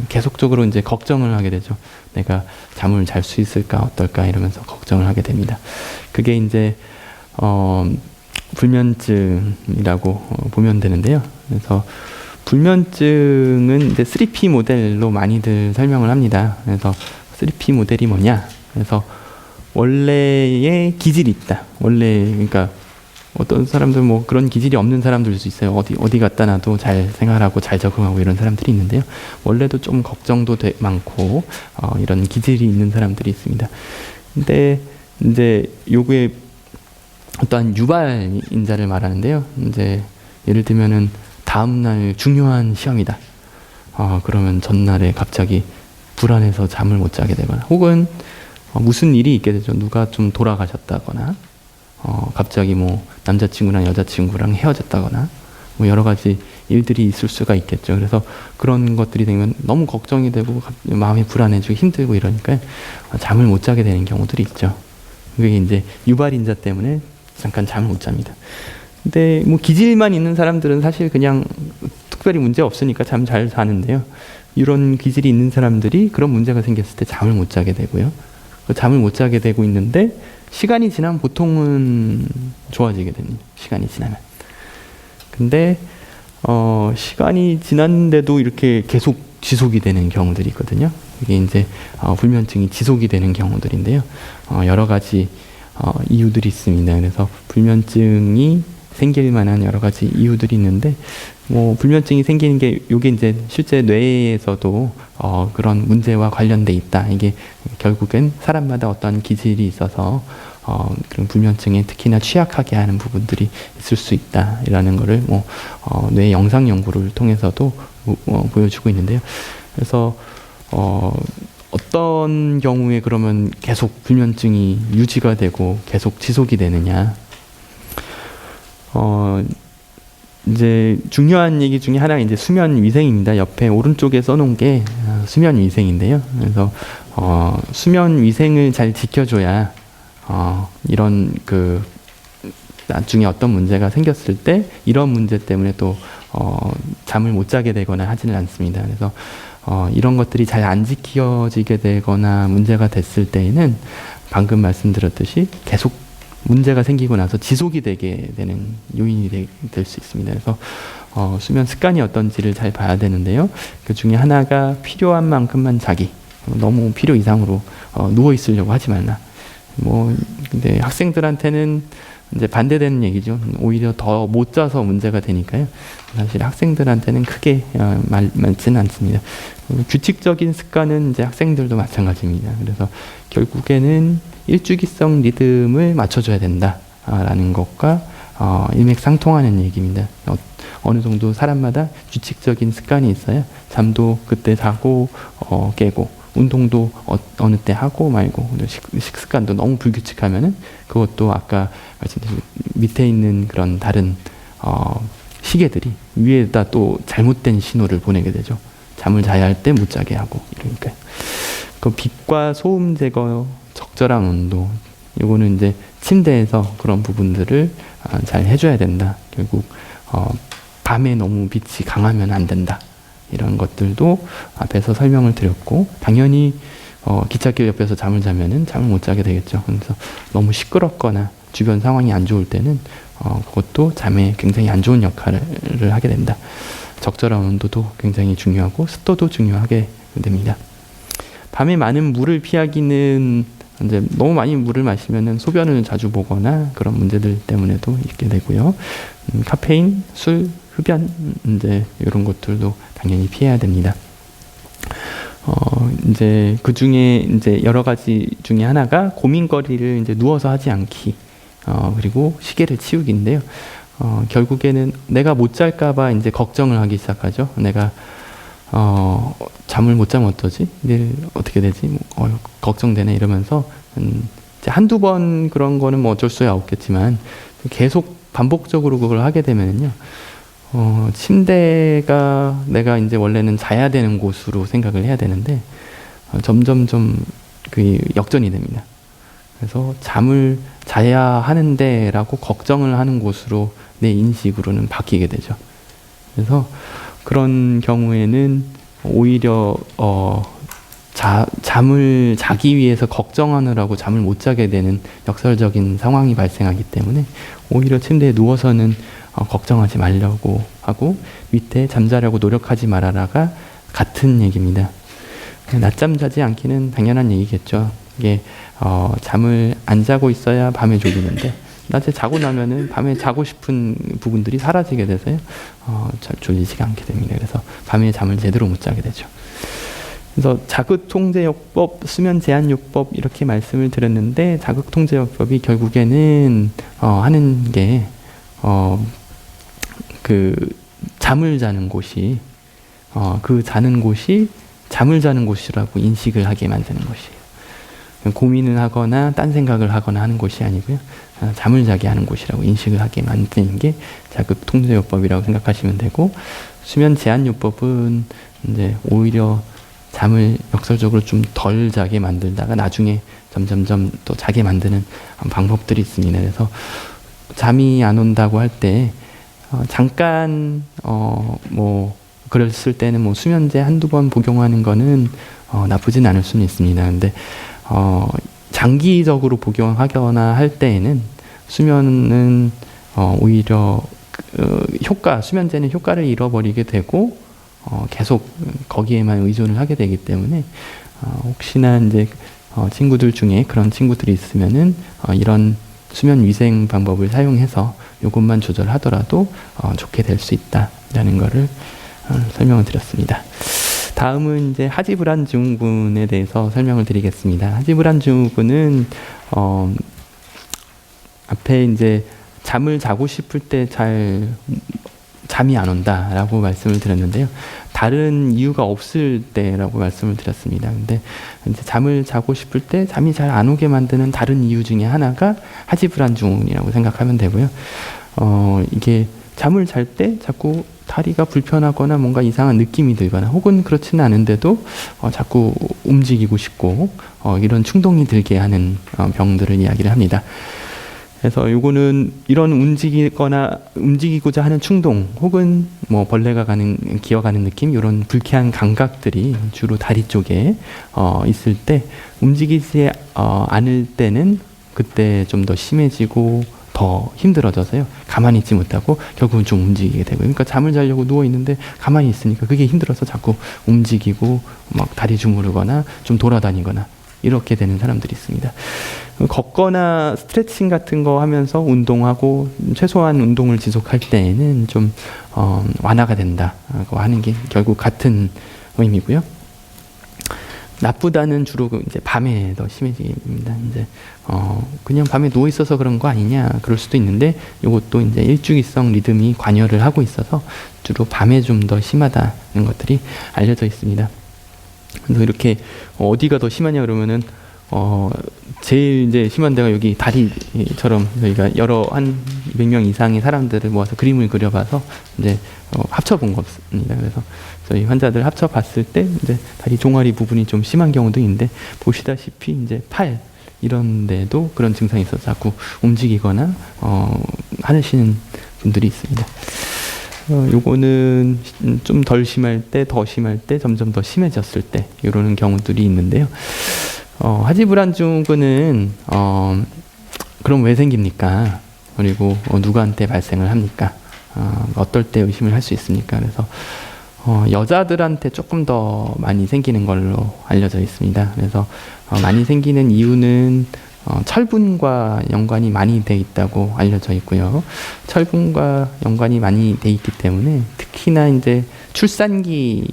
계속적으로 이제 걱정을 하게 되죠. 내가 잠을 잘 수 있을까 어떨까 이러면서 걱정을 하게 됩니다. 그게 이제 불면증이라고 보면 되는데요. 그래서 불면증은 이제 3P 모델로 많이들 설명을 합니다. 그래서 3P 모델이 뭐냐? 그래서 원래의 기질이 있다. 그러니까 어떤 사람들 뭐 그런 기질이 없는 사람들일 수 있어요. 어디 갖다 놔도 잘 생활하고 잘 적응하고 이런 사람들이 있는데요. 원래도 좀 걱정도 많고 이런 기질이 있는 사람들이 있습니다. 근데 이제 요게 어떠한 유발 인자를 말하는데요. 이제 예를 들면은 다음날 중요한 시험이다. 그러면 전날에 갑자기 불안해서 잠을 못 자게 되거나 혹은 무슨 일이 있게 되죠. 누가 좀 돌아가셨다거나 갑자기 뭐 남자친구랑 여자친구랑 헤어졌다거나 뭐 여러 가지 일들이 있을 수가 있겠죠. 그래서 그런 것들이 되면 너무 걱정이 되고 마음이 불안해지고 힘들고 이러니까 잠을 못 자게 되는 경우들이 있죠. 그게 이제 유발인자 때문에 잠깐 잠을 못 잡니다. 근데 뭐 기질만 있는 사람들은 사실 그냥 특별히 문제 없으니까 잠 잘 자는데요. 이런 기질이 있는 사람들이 그런 문제가 생겼을 때 잠을 못 자게 되고요. 잠을 못 자게 되고 있는데 시간이 지나면 보통은 좋아지게 됩니다. 시간이 지나면. 근데 시간이 지났는데도 이렇게 계속 지속이 되는 경우들이 있거든요. 이게 이제 불면증이 지속이 되는 경우들인데요. 여러 가지 이유들이 있습니다. 그래서 불면증이 생길 만한 여러 가지 이유들이 있는데, 뭐 불면증이 생기는 게 요게 이제 실제 뇌에서도 그런 문제와 관련돼 있다. 이게 결국엔 사람마다 어떤 기질이 있어서 그런 불면증에 특히나 취약하게 하는 부분들이 있을 수 있다라는 거를 뇌 영상 연구를 통해서도 보여주고 있는데요. 그래서 어떤 경우에 그러면 계속 불면증이 유지가 되고 계속 지속이 되느냐? 이제 중요한 얘기 중에 하나가 이제 수면 위생입니다. 옆에 오른쪽에 써놓은 게 수면 위생인데요. 그래서 수면 위생을 잘 지켜줘야 이런 그 나중에 어떤 문제가 생겼을 때 이런 문제 때문에 또 잠을 못 자게 되거나 하지는 않습니다. 그래서 이런 것들이 잘 안 지켜지게 되거나 문제가 됐을 때에는 방금 말씀드렸듯이 계속 문제가 생기고 나서 지속이 되게 되는 요인이 될 수 있습니다. 그래서 수면 습관이 어떤지를 잘 봐야 되는데요. 그 중에 하나가 필요한 만큼만 자기. 너무 필요 이상으로 누워 있으려고 하지 말라. 근데 학생들한테는 이제 반대되는 얘기죠. 오히려 더 못 자서 문제가 되니까요. 사실 학생들한테는 크게 맞지는 않습니다. 규칙적인 습관은 이제 학생들도 마찬가지입니다. 그래서 결국에는 일주기성 리듬을 맞춰줘야 된다라는 것과 일맥상통하는 얘기입니다. 어느 정도 사람마다 규칙적인 습관이 있어야 잠도 그때 자고 깨고 운동도 어느 때 하고 말고 식습관도 너무 불규칙하면은 그것도 아까 말씀드린 밑에 있는 그런 다른 시계들이 위에다 또 잘못된 신호를 보내게 되죠. 잠을 자야 할 때 못 자게 하고 이러니까요. 그 빛과 소음 제거, 적절한 온도, 요거는 이제 침대에서 그런 부분들을 잘 해줘야 된다. 결국 밤에 너무 빛이 강하면 안 된다. 이런 것들도 앞에서 설명을 드렸고, 당연히 기찻길 옆에서 잠을 자면은 잠을 못 자게 되겠죠. 그래서 너무 시끄럽거나 주변 상황이 안 좋을 때는 그것도 잠에 굉장히 안 좋은 역할을 하게 된다. 적절한 온도도 굉장히 중요하고 습도도 중요하게 됩니다. 밤에 많은 물을 피하기는 이제 너무 많이 물을 마시면은 소변을 자주 보거나 그런 문제들 때문에도 있게 되고요. 카페인, 술, 흡연 이제 이런 것들도 당연히 피해야 됩니다. 이제 그 중에 이제 여러 가지 중에 하나가 고민거리를 이제 누워서 하지 않기, 그리고 시계를 치우기인데요. 결국에는 내가 못 잘까봐 이제 걱정을 하기 시작하죠. 내가 잠을 못 자면 어떠지? 내일 어떻게 되지? 걱정되네 이러면서 이제 한두 번 그런 거는 뭐 어쩔 수야 없겠지만 계속 반복적으로 그걸 하게 되면요. 침대가 내가 이제 원래는 자야 되는 곳으로 생각을 해야 되는데 점점 그 역전이 됩니다. 그래서 잠을 자야 하는데라고 걱정을 하는 곳으로 내 인식으로는 바뀌게 되죠. 그래서 그런 경우에는 오히려 잠을 자기 위해서 걱정하느라고 잠을 못 자게 되는 역설적인 상황이 발생하기 때문에 오히려 침대에 누워서는 걱정하지 말라고 하고 밑에 잠자려고 노력하지 말아라가 같은 얘기입니다. 낮잠 자지 않기는 당연한 얘기겠죠. 이게 잠을 안 자고 있어야 밤에 졸리는데 낮에 자고 나면은 밤에 자고 싶은 부분들이 사라지게 돼서요. 잘 졸리지가 않게 됩니다. 그래서 밤에 잠을 제대로 못 자게 되죠. 그래서 자극통제요법, 수면제한요법 이렇게 말씀을 드렸는데 자극통제요법이 결국에는 하는 게 그 잠을 자는 곳이 그 자는 곳이 잠을 자는 곳이라고 인식을 하게 만드는 것이에요. 고민을 하거나 딴 생각을 하거나 하는 곳이 아니고요. 잠을 자게 하는 곳이라고 인식을 하게 만드는 게 자극통제요법이라고 생각하시면 되고, 수면제한요법은 이제 오히려 잠을 역설적으로 좀 덜 자게 만들다가 나중에 점점점 또 자게 만드는 방법들이 있습니다. 그래서 잠이 안 온다고 할 때 잠깐 뭐 그랬을 때는 뭐 수면제 한두 번 복용하는 거는 나쁘진 않을 수는 있습니다. 근데 장기적으로 복용하거나 할 때에는 수면은 오히려 수면제는 효과를 잃어버리게 되고 계속 거기에만 의존을 하게 되기 때문에 혹시나 이제 친구들 중에 그런 친구들이 있으면은 이런 수면 위생 방법을 사용해서 이것만 조절하더라도 좋게 될 수 있다라는 거를 설명을 드렸습니다. 다음은 이제 하지불안 증후군에 대해서 설명을 드리겠습니다. 하지불안 증후군은 앞에 이제 잠을 자고 싶을 때 잠이 안 온다라고 말씀을 드렸는데요. 다른 이유가 없을 때라고 말씀을 드렸습니다. 근데 이제 잠을 자고 싶을 때 잠이 잘 안 오게 만드는 다른 이유 중에 하나가 하지불안 증후군이라고 생각하면 되고요. 이게 잠을 잘 때 자꾸 다리가 불편하거나 뭔가 이상한 느낌이 들거나 혹은 그렇지는 않은데도 자꾸 움직이고 싶고 이런 충동이 들게 하는 병들을 이야기를 합니다. 그래서 요거는 이런 움직이고자 하는 충동 혹은 뭐 벌레가 기어가는 느낌 이런 불쾌한 감각들이 주로 다리 쪽에 있을 때 움직이지 않을 때는 그때 좀 더 심해지고 더 힘들어져서요. 가만히 있지 못하고 결국은 좀 움직이게 되고요. 그러니까 잠을 자려고 누워 있는데 가만히 있으니까 그게 힘들어서 자꾸 움직이고 막 다리 주무르거나 좀 돌아다니거나 이렇게 되는 사람들이 있습니다. 걷거나 스트레칭 같은 거 하면서 운동하고 최소한 운동을 지속할 때에는 좀 완화가 된다고 하는 게 결국 같은 의미고요. 나쁘다는 주로 이제 밤에 더 심해집니다. 이제 그냥 밤에 누워 있어서 그런 거 아니냐 그럴 수도 있는데 이것도 이제 일주기성 리듬이 관여를 하고 있어서 주로 밤에 좀 더 심하다는 것들이 알려져 있습니다. 그래서 이렇게 어디가 더 심하냐 그러면은 제일 이제 심한 데가 여기 다리처럼 저희가 한 200명 이상의 사람들을 모아서 그림을 그려봐서 이제 합쳐본 겁니다. 그래서 저희 환자들 합쳐봤을 때 이제 다리 종아리 부분이 좀 심한 경우도 있는데 보시다시피 이제 팔 이런 데도 그런 증상이 있어서 자꾸 움직이거나 하시는 분들이 있습니다. 요거는 좀 덜 심할 때, 더 심할 때, 점점 더 심해졌을 때 이러는 경우들이 있는데요. 하지불안 증후군은 그럼 왜 생깁니까? 그리고 누구한테 발생을 합니까? 어떨 때 의심을 할 수 있습니까? 그래서 여자들한테 조금 더 많이 생기는 걸로 알려져 있습니다. 그래서 많이 생기는 이유는 철분과 연관이 많이 돼 있다고 알려져 있고요. 철분과 연관이 많이 돼 있기 때문에 특히나 이제 주산기의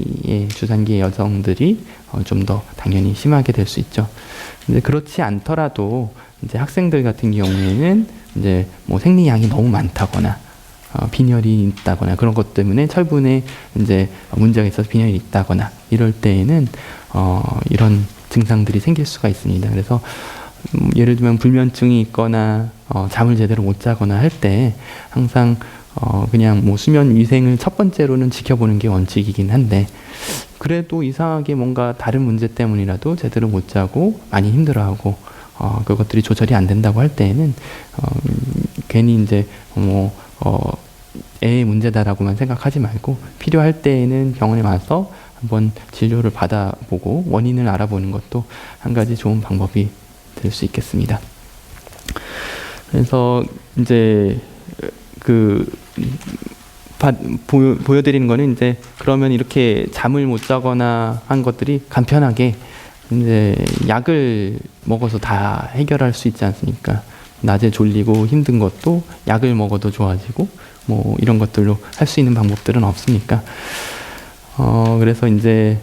여성들이 좀 더 당연히 심하게 될 수 있죠. 근데 그렇지 않더라도 이제 학생들 같은 경우에는 이제 뭐 생리량이 너무 많다거나 빈혈이 있다거나 그런 것 때문에 철분에 이제 문제가 있어서 빈혈이 있다거나 이럴 때에는 이런 증상들이 생길 수가 있습니다. 그래서 예를 들면 불면증이 있거나 잠을 제대로 못 자거나 할 때 항상 그냥 뭐 수면 위생을 첫 번째로는 지켜보는 게 원칙이긴 한데 그래도 이상하게 뭔가 다른 문제 때문이라도 제대로 못 자고 많이 힘들어하고 그것들이 조절이 안 된다고 할 때에는 괜히 이제 애의 문제다라고만 생각하지 말고 필요할 때에는 병원에 와서 한번 진료를 받아보고 원인을 알아보는 것도 한 가지 좋은 방법이 될 수 있겠습니다. 그래서 이제 보여드리는 거는 이제 그러면 이렇게 잠을 못 자거나 한 것들이 간편하게 이제 약을 먹어서 다 해결할 수 있지 않습니까? 낮에 졸리고 힘든 것도 약을 먹어도 좋아지고 뭐 이런 것들로 할 수 있는 방법들은 없습니까? 그래서 이제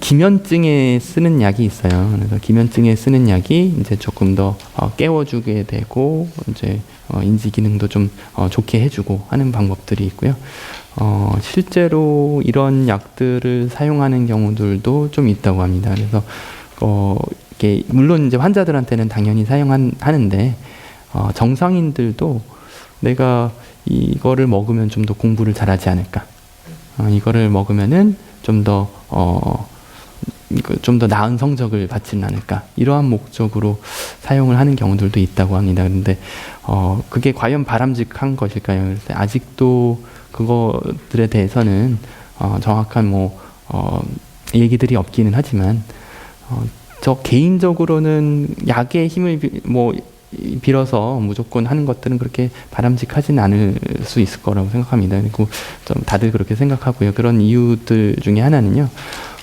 기면증에 쓰는 약이 있어요. 그래서 기면증에 쓰는 약이 이제 조금 더 깨워주게 되고 이제 인지 기능도 좀 좋게 해주고 하는 방법들이 있고요. 실제로 이런 약들을 사용하는 경우들도 좀 있다고 합니다. 그래서 이게 물론 이제 환자들한테는 당연히 사용하는데 정상인들도 내가 이거를 먹으면 좀 더 공부를 잘하지 않을까? 이거를 먹으면은 좀 더 나은 성적을 받지는 않을까 이러한 목적으로 사용을 하는 경우들도 있다고 합니다. 그런데 그게 과연 바람직한 것일까요? 그래서 아직도 그것들에 대해서는 정확한 얘기들이 없기는 하지만 저 개인적으로는 약의 힘을 빌어서 무조건 하는 것들은 그렇게 바람직하지는 않을 수 있을 거라고 생각합니다. 그리고 좀 다들 그렇게 생각하고요. 그런 이유들 중에 하나는요.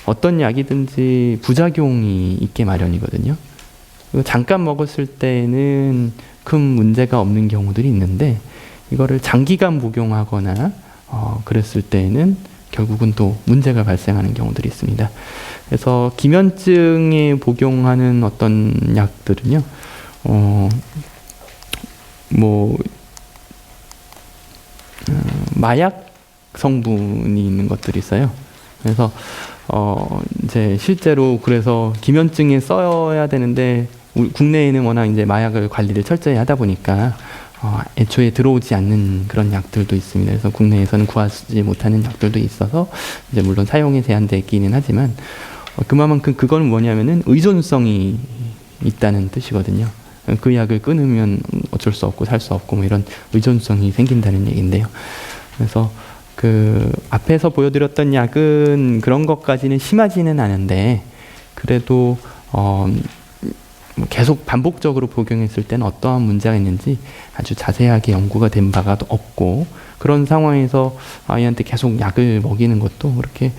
어떤 약이든지 부작용이 있게 마련이거든요. 그리고 잠깐 먹었을 때는 큰 문제가 없는 경우들이 있는데 이거를 장기간 복용하거나 그랬을 때는 결국은 또 문제가 발생하는 경우들이 있습니다. 그래서 기면증에 복용하는 어떤 약들은요, 마약 성분이 있는 것들이 있어요. 그래서 이제 실제로 그래서 기면증에 써야 되는데 국내에는 워낙 이제 마약을 관리를 철저히 하다 보니까 애초에 들어오지 않는 그런 약들도 있습니다. 그래서 국내에서는 구하지 못하는 약들도 있어서 이제 물론 사용에 제한되기는 하지만 그만큼 그건 뭐냐면은 의존성이 있다는 뜻이거든요. 그 약을 끊으면 어쩔 수 없고 살 수 없고 뭐 이런 의존성이 생긴다는 얘기인데요. 그래서 그 앞에서 보여드렸던 약은 그런 것까지는 심하지는 않은데 그래도 계속 반복적으로 복용했을 때는 어떠한 문제가 있는지 아주 자세하게 연구가 된 바가 없고 그런 상황에서 아이한테 계속 약을 먹이는 것도 그렇게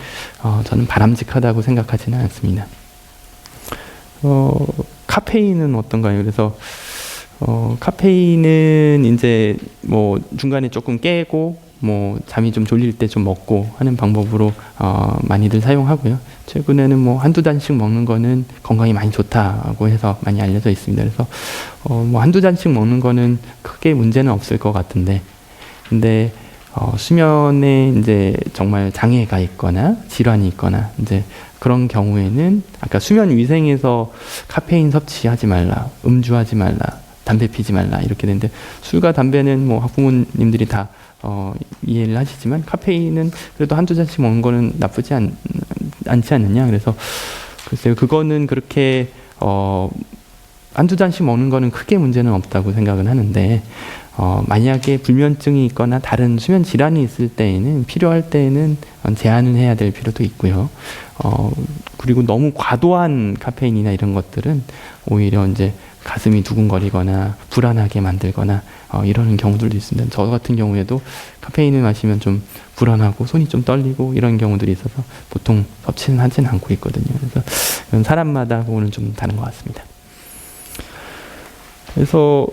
저는 바람직하다고 생각하지는 않습니다. 카페인은 어떤가요? 그래서 카페인은 이제 뭐 중간에 조금 깨고 뭐 잠이 좀 졸릴 때 좀 먹고 하는 방법으로 많이들 사용하고요. 최근에는 뭐 한두 잔씩 먹는 거는 건강에 많이 좋다고 해서 많이 알려져 있습니다. 그래서 뭐 한두 잔씩 먹는 거는 크게 문제는 없을 것 같은데, 근데 수면에 이제 정말 장애가 있거나 질환이 있거나 이제 그런 경우에는 아까 수면 위생에서 카페인 섭취하지 말라, 음주하지 말라, 담배 피지 말라 이렇게 되는데 술과 담배는 뭐 학부모님들이 다 이해를 하시지만 카페인은 그래도 한두 잔씩 먹는 거는 나쁘지 않지 않느냐. 그래서 글쎄요, 그거는 그렇게 한두 잔씩 먹는 거는 크게 문제는 없다고 생각은 하는데 만약에 불면증이 있거나 다른 수면 질환이 있을 때에는 필요할 때에는 제한을 해야 될 필요도 있고요. 그리고 너무 과도한 카페인이나 이런 것들은 오히려 이제 가슴이 두근거리거나 불안하게 만들거나 이러는 경우들도 있습니다. 저 같은 경우에도 카페인을 마시면 좀 불안하고 손이 좀 떨리고 이런 경우들이 있어서 보통 섭취는 하지는 않고 있거든요. 그래서 이건 사람마다 그거는 좀 다른 것 같습니다. 그래서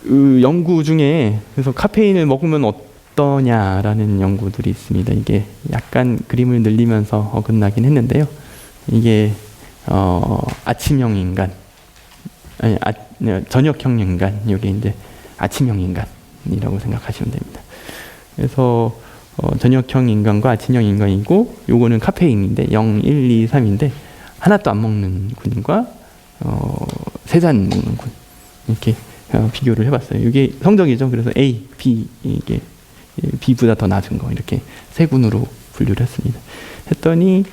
그 연구 중에 그래서 카페인을 먹으면 어떠냐라는 연구들이 있습니다. 이게 약간 그림을 늘리면서 어긋나긴 했는데요. 이게 아침형 인간, 아니 저녁형 인간, 이게 이제 아침형 인간이라고 생각하시면 됩니다. 그래서 저녁형 인간과 아침형 인간이고, 요거는 카페인인데 0, 1, 2, 3인데 하나도 안 먹는 군과 3잔 먹는 군 이렇게 비교를 해봤어요. 이게 성적이죠. 그래서 A, B, 이게 B보다 더 낮은 거 이렇게 세 군으로 분류를 했습니다. 했더니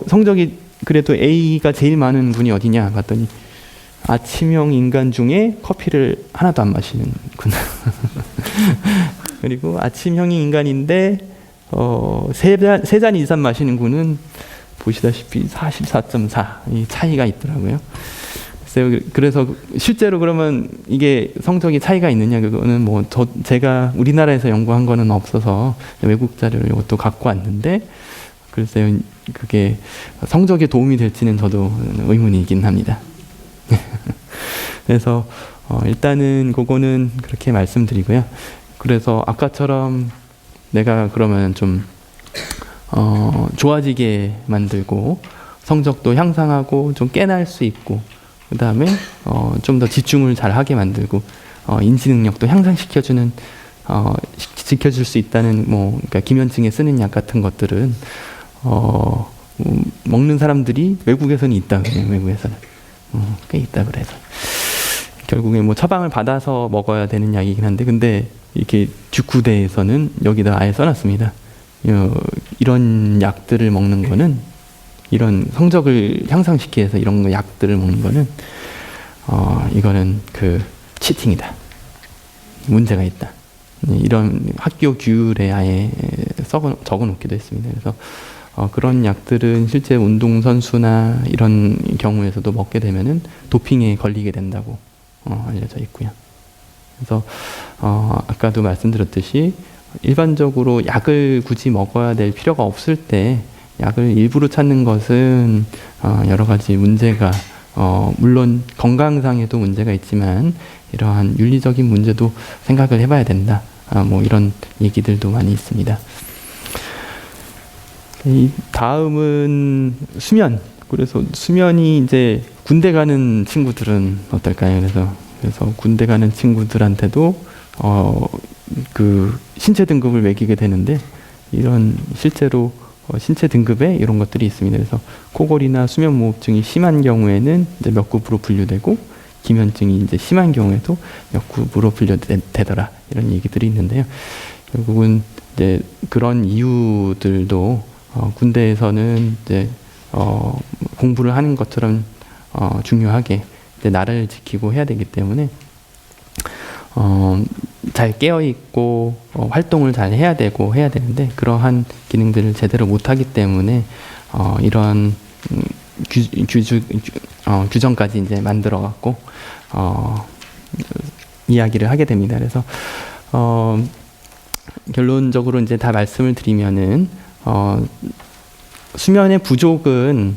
성적이 그래도 A가 제일 많은 군이 어디냐 봤더니 아침형 인간 중에 커피를 하나도 안 마시는 군. 그리고 아침형이 인간인데 세 잔 이상 마시는 군은 보시다시피 44.4 이 차이가 있더라고요. 그래서 실제로 그러면 이게 성적이 차이가 있느냐, 그거는 뭐 제가 우리나라에서 연구한 거는 없어서 외국 자료를 이것도 갖고 왔는데, 글쎄요, 그게 성적에 도움이 될지는 저도 의문이긴 합니다. 그래서 일단은 그거는 그렇게 말씀드리고요. 그래서 아까처럼 내가 그러면 좀 좋아지게 만들고 성적도 향상하고 좀 깨날 수 있고, 그 다음에 좀 더 집중을 잘 하게 만들고 인지 능력도 향상시켜주는 지켜줄 수 있다는 그러니까 기면증에 쓰는 약 같은 것들은 먹는 사람들이 외국에서는 있다 그래요. 외국에서는 꽤 있다 그래서 결국에 뭐 처방을 받아서 먹어야 되는 약이긴 한데, 근데 이렇게 주쿠대에서는 여기다 아예 써놨습니다. 이런 약들을 먹는 거는, 이런 성적을 향상시키기 위해서 이런 약들을 먹는 거는 이거는 그 치팅이다, 문제가 있다, 이런 학교 규율에 아예 적어놓기도 했습니다. 그래서 그런 약들은 실제 운동선수나 이런 경우에서도 먹게 되면은 도핑에 걸리게 된다고 알려져 있고요. 그래서 아까도 말씀드렸듯이 일반적으로 약을 굳이 먹어야 될 필요가 없을 때 약을 일부러 찾는 것은 여러 가지 문제가 물론 건강상에도 문제가 있지만 이러한 윤리적인 문제도 생각을 해봐야 된다. 뭐 이런 얘기들도 많이 있습니다. 이 다음은 수면. 그래서 수면이 이제 군대 가는 친구들은 어떨까요? 그래서 군대 가는 친구들한테도 그 신체 등급을 매기게 되는데 이런 실제로 신체 등급에 이런 것들이 있습니다. 그래서 코골이나 수면무호흡증이 심한 경우에는 이제 몇 급으로 분류되고 기면증이 이제 심한 경우에도 몇 급으로 분류되더라 이런 얘기들이 있는데요. 결국은 이제 그런 이유들도 군대에서는 이제 공부를 하는 것처럼 중요하게 이제 나라를 지키고 해야 되기 때문에 잘 깨어 있고 활동을 잘 해야 되는데 그러한 기능들을 제대로 못하기 때문에 이런 규정까지 이제 만들어 갖고 이야기를 하게 됩니다. 그래서 결론적으로 이제 다 말씀을 드리면은 수면의 부족은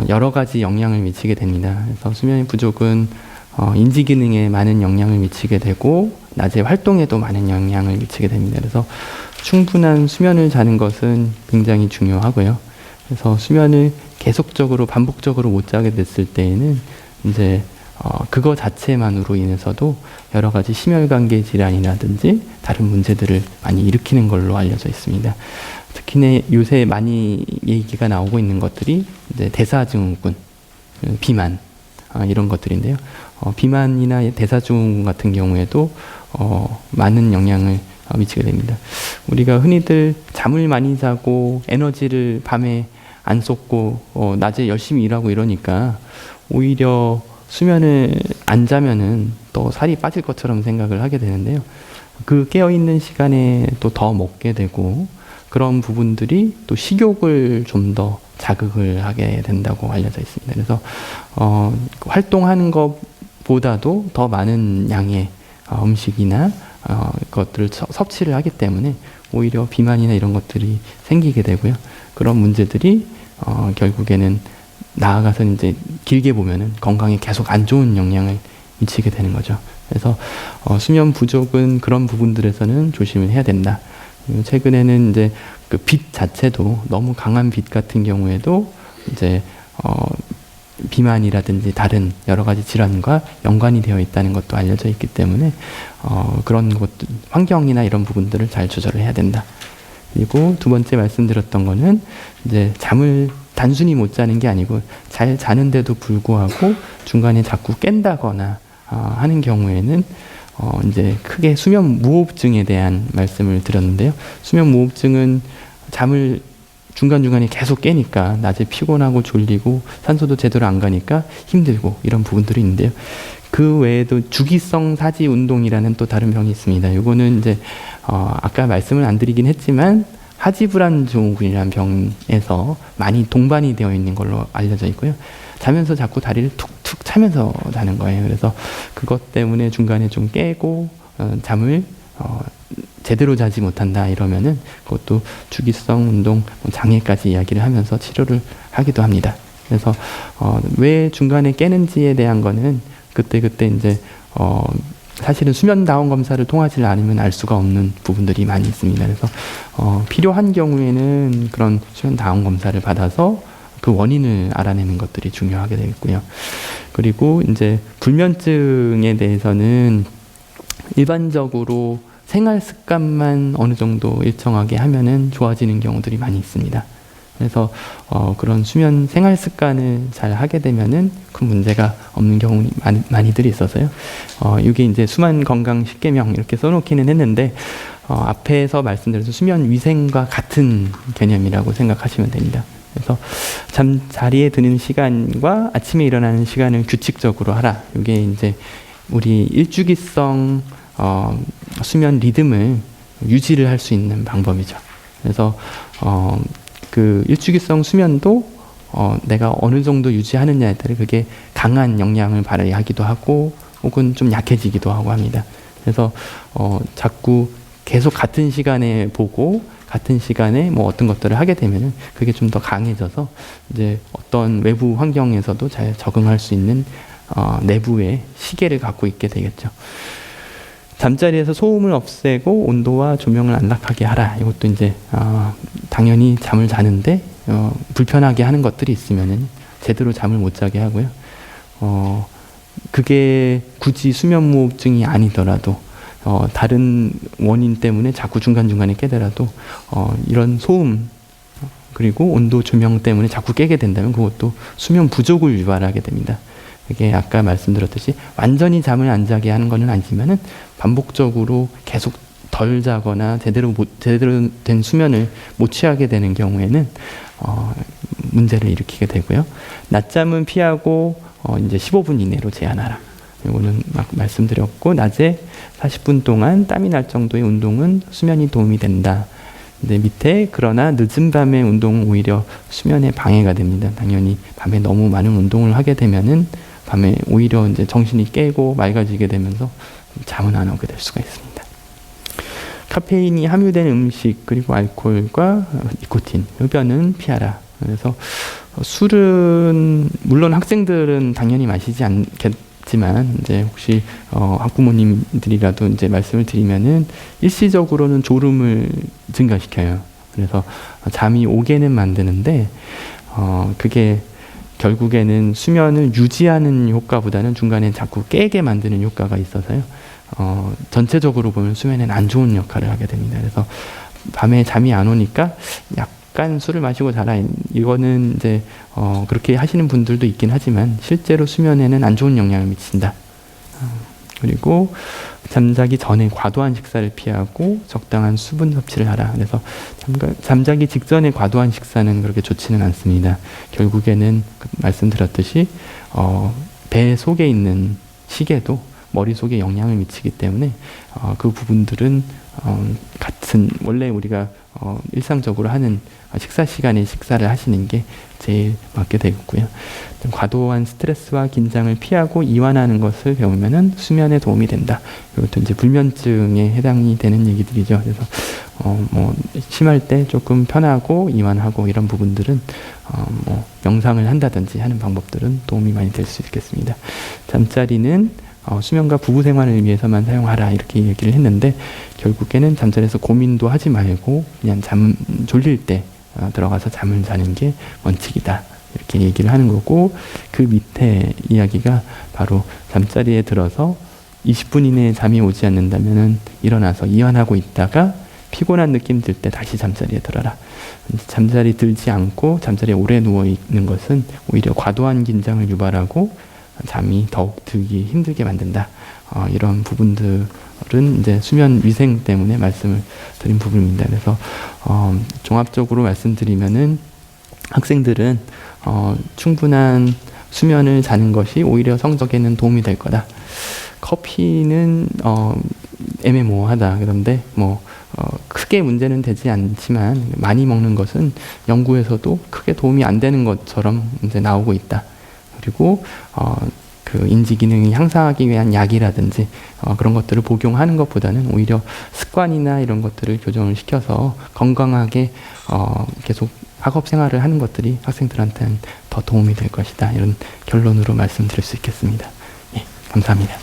여러 가지 영향을 미치게 됩니다. 그래서 수면의 부족은 인지 기능에 많은 영향을 미치게 되고 낮에 활동에도 많은 영향을 미치게 됩니다. 그래서 충분한 수면을 자는 것은 굉장히 중요하고요. 그래서 수면을 계속적으로 반복적으로 못 자게 됐을 때에는 이제 그거 자체만으로 인해서도 여러 가지 심혈관계 질환이라든지 다른 문제들을 많이 일으키는 걸로 알려져 있습니다. 특히 요새 많이 얘기가 나오고 있는 것들이 이제 대사증후군, 비만 이런 것들인데요. 비만이나 대사증후군 같은 경우에도 많은 영향을 미치게 됩니다. 우리가 흔히들 잠을 많이 자고 에너지를 밤에 안 쏟고 낮에 열심히 일하고 이러니까 오히려 수면을 안 자면은 또 살이 빠질 것처럼 생각을 하게 되는데요. 그 깨어있는 시간에 또 더 먹게 되고 그런 부분들이 또 식욕을 좀 더 자극을 하게 된다고 알려져 있습니다. 그래서 활동하는 것보다도 더 많은 양의 음식이나 것들을 섭취를 하기 때문에 오히려 비만이나 이런 것들이 생기게 되고요. 그런 문제들이 결국에는 나아가서 이제 길게 보면은 건강에 계속 안 좋은 영향을 미치게 되는 거죠. 그래서 수면 부족은 그런 부분들에서는 조심을 해야 된다. 최근에는 이제 그 빛 자체도 너무 강한 빛 같은 경우에도 이제 비만이라든지 다른 여러 가지 질환과 연관이 되어 있다는 것도 알려져 있기 때문에 그런 것들 환경이나 이런 부분들을 잘 조절을 해야 된다. 그리고 두 번째 말씀드렸던 거는 이제 잠을 단순히 못 자는 게 아니고 잘 자는데도 불구하고 중간에 자꾸 깬다거나 하는 경우에는 이제 크게 수면 무호흡증에 대한 말씀을 드렸는데요. 수면 무호흡증은 잠을 중간중간에 계속 깨니까 낮에 피곤하고 졸리고 산소도 제대로 안 가니까 힘들고 이런 부분들이 있는데요. 그 외에도 주기성 사지 운동이라는 또 다른 병이 있습니다. 이거는 이제 아까 말씀을 안 드리긴 했지만 하지불안 증후군이라는 병에서 많이 동반이 되어 있는 걸로 알려져 있고요. 자면서 자꾸 다리를 툭툭 차면서 자는 거예요. 그래서 그것 때문에 중간에 좀 깨고 잠을 제대로 자지 못한다 이러면은 그것도 주기성 운동 장애까지 이야기를 하면서 치료를 하기도 합니다. 그래서 왜 중간에 깨는지에 대한 거는 그때 이제 사실은 수면 다운 검사를 통하지 않으면 알 수가 없는 부분들이 많이 있습니다. 그래서 필요한 경우에는 그런 수면 다운 검사를 받아서 그 원인을 알아내는 것들이 중요하게 되겠고요. 그리고 이제 불면증에 대해서는 일반적으로 생활 습관만 어느 정도 일정하게 하면은 좋아지는 경우들이 많이 있습니다. 그래서 그런 수면 생활 습관을 잘 하게 되면은 큰 문제가 없는 경우 많이들 있어서요. 이게 이제 수면 건강 10계명 이렇게 써놓기는 했는데 앞에서 말씀드려서 수면 위생과 같은 개념이라고 생각하시면 됩니다. 그래서 자리에 드는 시간과 아침에 일어나는 시간을 규칙적으로 하라. 이게 이제 우리 일주기성 수면 리듬을 유지를 할 수 있는 방법이죠. 그래서 그 일주기성 수면도 내가 어느 정도 유지하느냐에 따라 그게 강한 영향을 발휘하기도 하고 혹은 좀 약해지기도 하고 합니다. 그래서 자꾸 계속 같은 시간에 보고 같은 시간에 뭐 어떤 것들을 하게 되면은 그게 좀 더 강해져서 이제 어떤 외부 환경에서도 잘 적응할 수 있는 내부의 시계를 갖고 있게 되겠죠. 잠자리에서 소음을 없애고 온도와 조명을 안락하게 하라. 이것도 이제 당연히 잠을 자는데 불편하게 하는 것들이 있으면은 제대로 잠을 못 자게 하고요. 그게 굳이 수면무호흡증이 아니더라도 다른 원인 때문에 자꾸 중간중간에 깨더라도 이런 소음 그리고 온도 조명 때문에 자꾸 깨게 된다면 그것도 수면 부족을 유발하게 됩니다. 이게 아까 말씀드렸듯이 완전히 잠을 안 자게 하는 것은 아니지만은 반복적으로 계속 덜 자거나 제대로 된 수면을 못 취하게 되는 경우에는 문제를 일으키게 되고요. 낮잠은 피하고 이제 15분 이내로 제한하라. 이거는 막 말씀드렸고, 낮에 40분 동안 땀이 날 정도의 운동은 수면이 도움이 된다. 근데 밑에 그러나 늦은 밤에 운동은 오히려 수면에 방해가 됩니다. 당연히 밤에 너무 많은 운동을 하게 되면은 밤에 오히려 이제 정신이 깨고 맑아지게 되면서 잠은 안 오게 될 수가 있습니다. 카페인이 함유된 음식 그리고 알코올과 니코틴, 흡연은 피하라. 그래서 술은 물론 학생들은 당연히 마시지 않겠지만 이제 혹시 학부모님들이라도 이제 말씀을 드리면은 일시적으로는 졸음을 증가시켜요. 그래서 잠이 오게는 만드는데 그게 결국에는 수면을 유지하는 효과보다는 중간에 자꾸 깨게 만드는 효과가 있어서요. 전체적으로 보면 수면에는 안 좋은 역할을 하게 됩니다. 그래서 밤에 잠이 안 오니까 약간 술을 마시고 자라. 이거는 이제 그렇게 하시는 분들도 있긴 하지만 실제로 수면에는 안 좋은 영향을 미친다. 그리고 잠자기 전에 과도한 식사를 피하고 적당한 수분 섭취를 하라. 그래서 잠자기 직전에 과도한 식사는 그렇게 좋지는 않습니다. 결국에는 말씀드렸듯이 배 속에 있는 시계도 머릿속에 영향을 미치기 때문에 그 부분들은 같은 원래 우리가 일상적으로 하는 식사 시간에 식사를 하시는 게 제일 맞게 되겠고요. 과도한 스트레스와 긴장을 피하고 이완하는 것을 배우면은 수면에 도움이 된다. 이것도 이제 불면증에 해당이 되는 얘기들이죠. 그래서 뭐 심할 때 조금 편하고 이완하고 이런 부분들은 뭐 명상을 한다든지 하는 방법들은 도움이 많이 될 수 있겠습니다. 잠자리는 수면과 부부 생활을 위해서만 사용하라 이렇게 얘기를 했는데 결국에는 잠자리에서 고민도 하지 말고 그냥 졸릴 때 들어가서 잠을 자는 게 원칙이다 이렇게 얘기를 하는 거고, 그 밑에 이야기가 바로 잠자리에 들어서 20분 이내에 잠이 오지 않는다면은 일어나서 이완하고 있다가 피곤한 느낌 들 때 다시 잠자리에 들어라. 잠자리 들지 않고 잠자리에 오래 누워 있는 것은 오히려 과도한 긴장을 유발하고 잠이 더욱 들기 힘들게 만든다. 이런 부분들은 이제 수면 위생 때문에 말씀을 드린 부분입니다. 그래서 종합적으로 말씀드리면은 학생들은 충분한 수면을 자는 것이 오히려 성적에는 도움이 될 거다. 커피는 애매모호하다. 그런데 뭐 크게 문제는 되지 않지만 많이 먹는 것은 연구에서도 크게 도움이 안 되는 것처럼 이제 나오고 있다. 그리고 그 인지 기능이 향상하기 위한 약이라든지 그런 것들을 복용하는 것보다는 오히려 습관이나 이런 것들을 교정을 시켜서 건강하게 계속 학업 생활을 하는 것들이 학생들한테는 더 도움이 될 것이다. 이런 결론으로 말씀드릴 수 있겠습니다. 예, 감사합니다.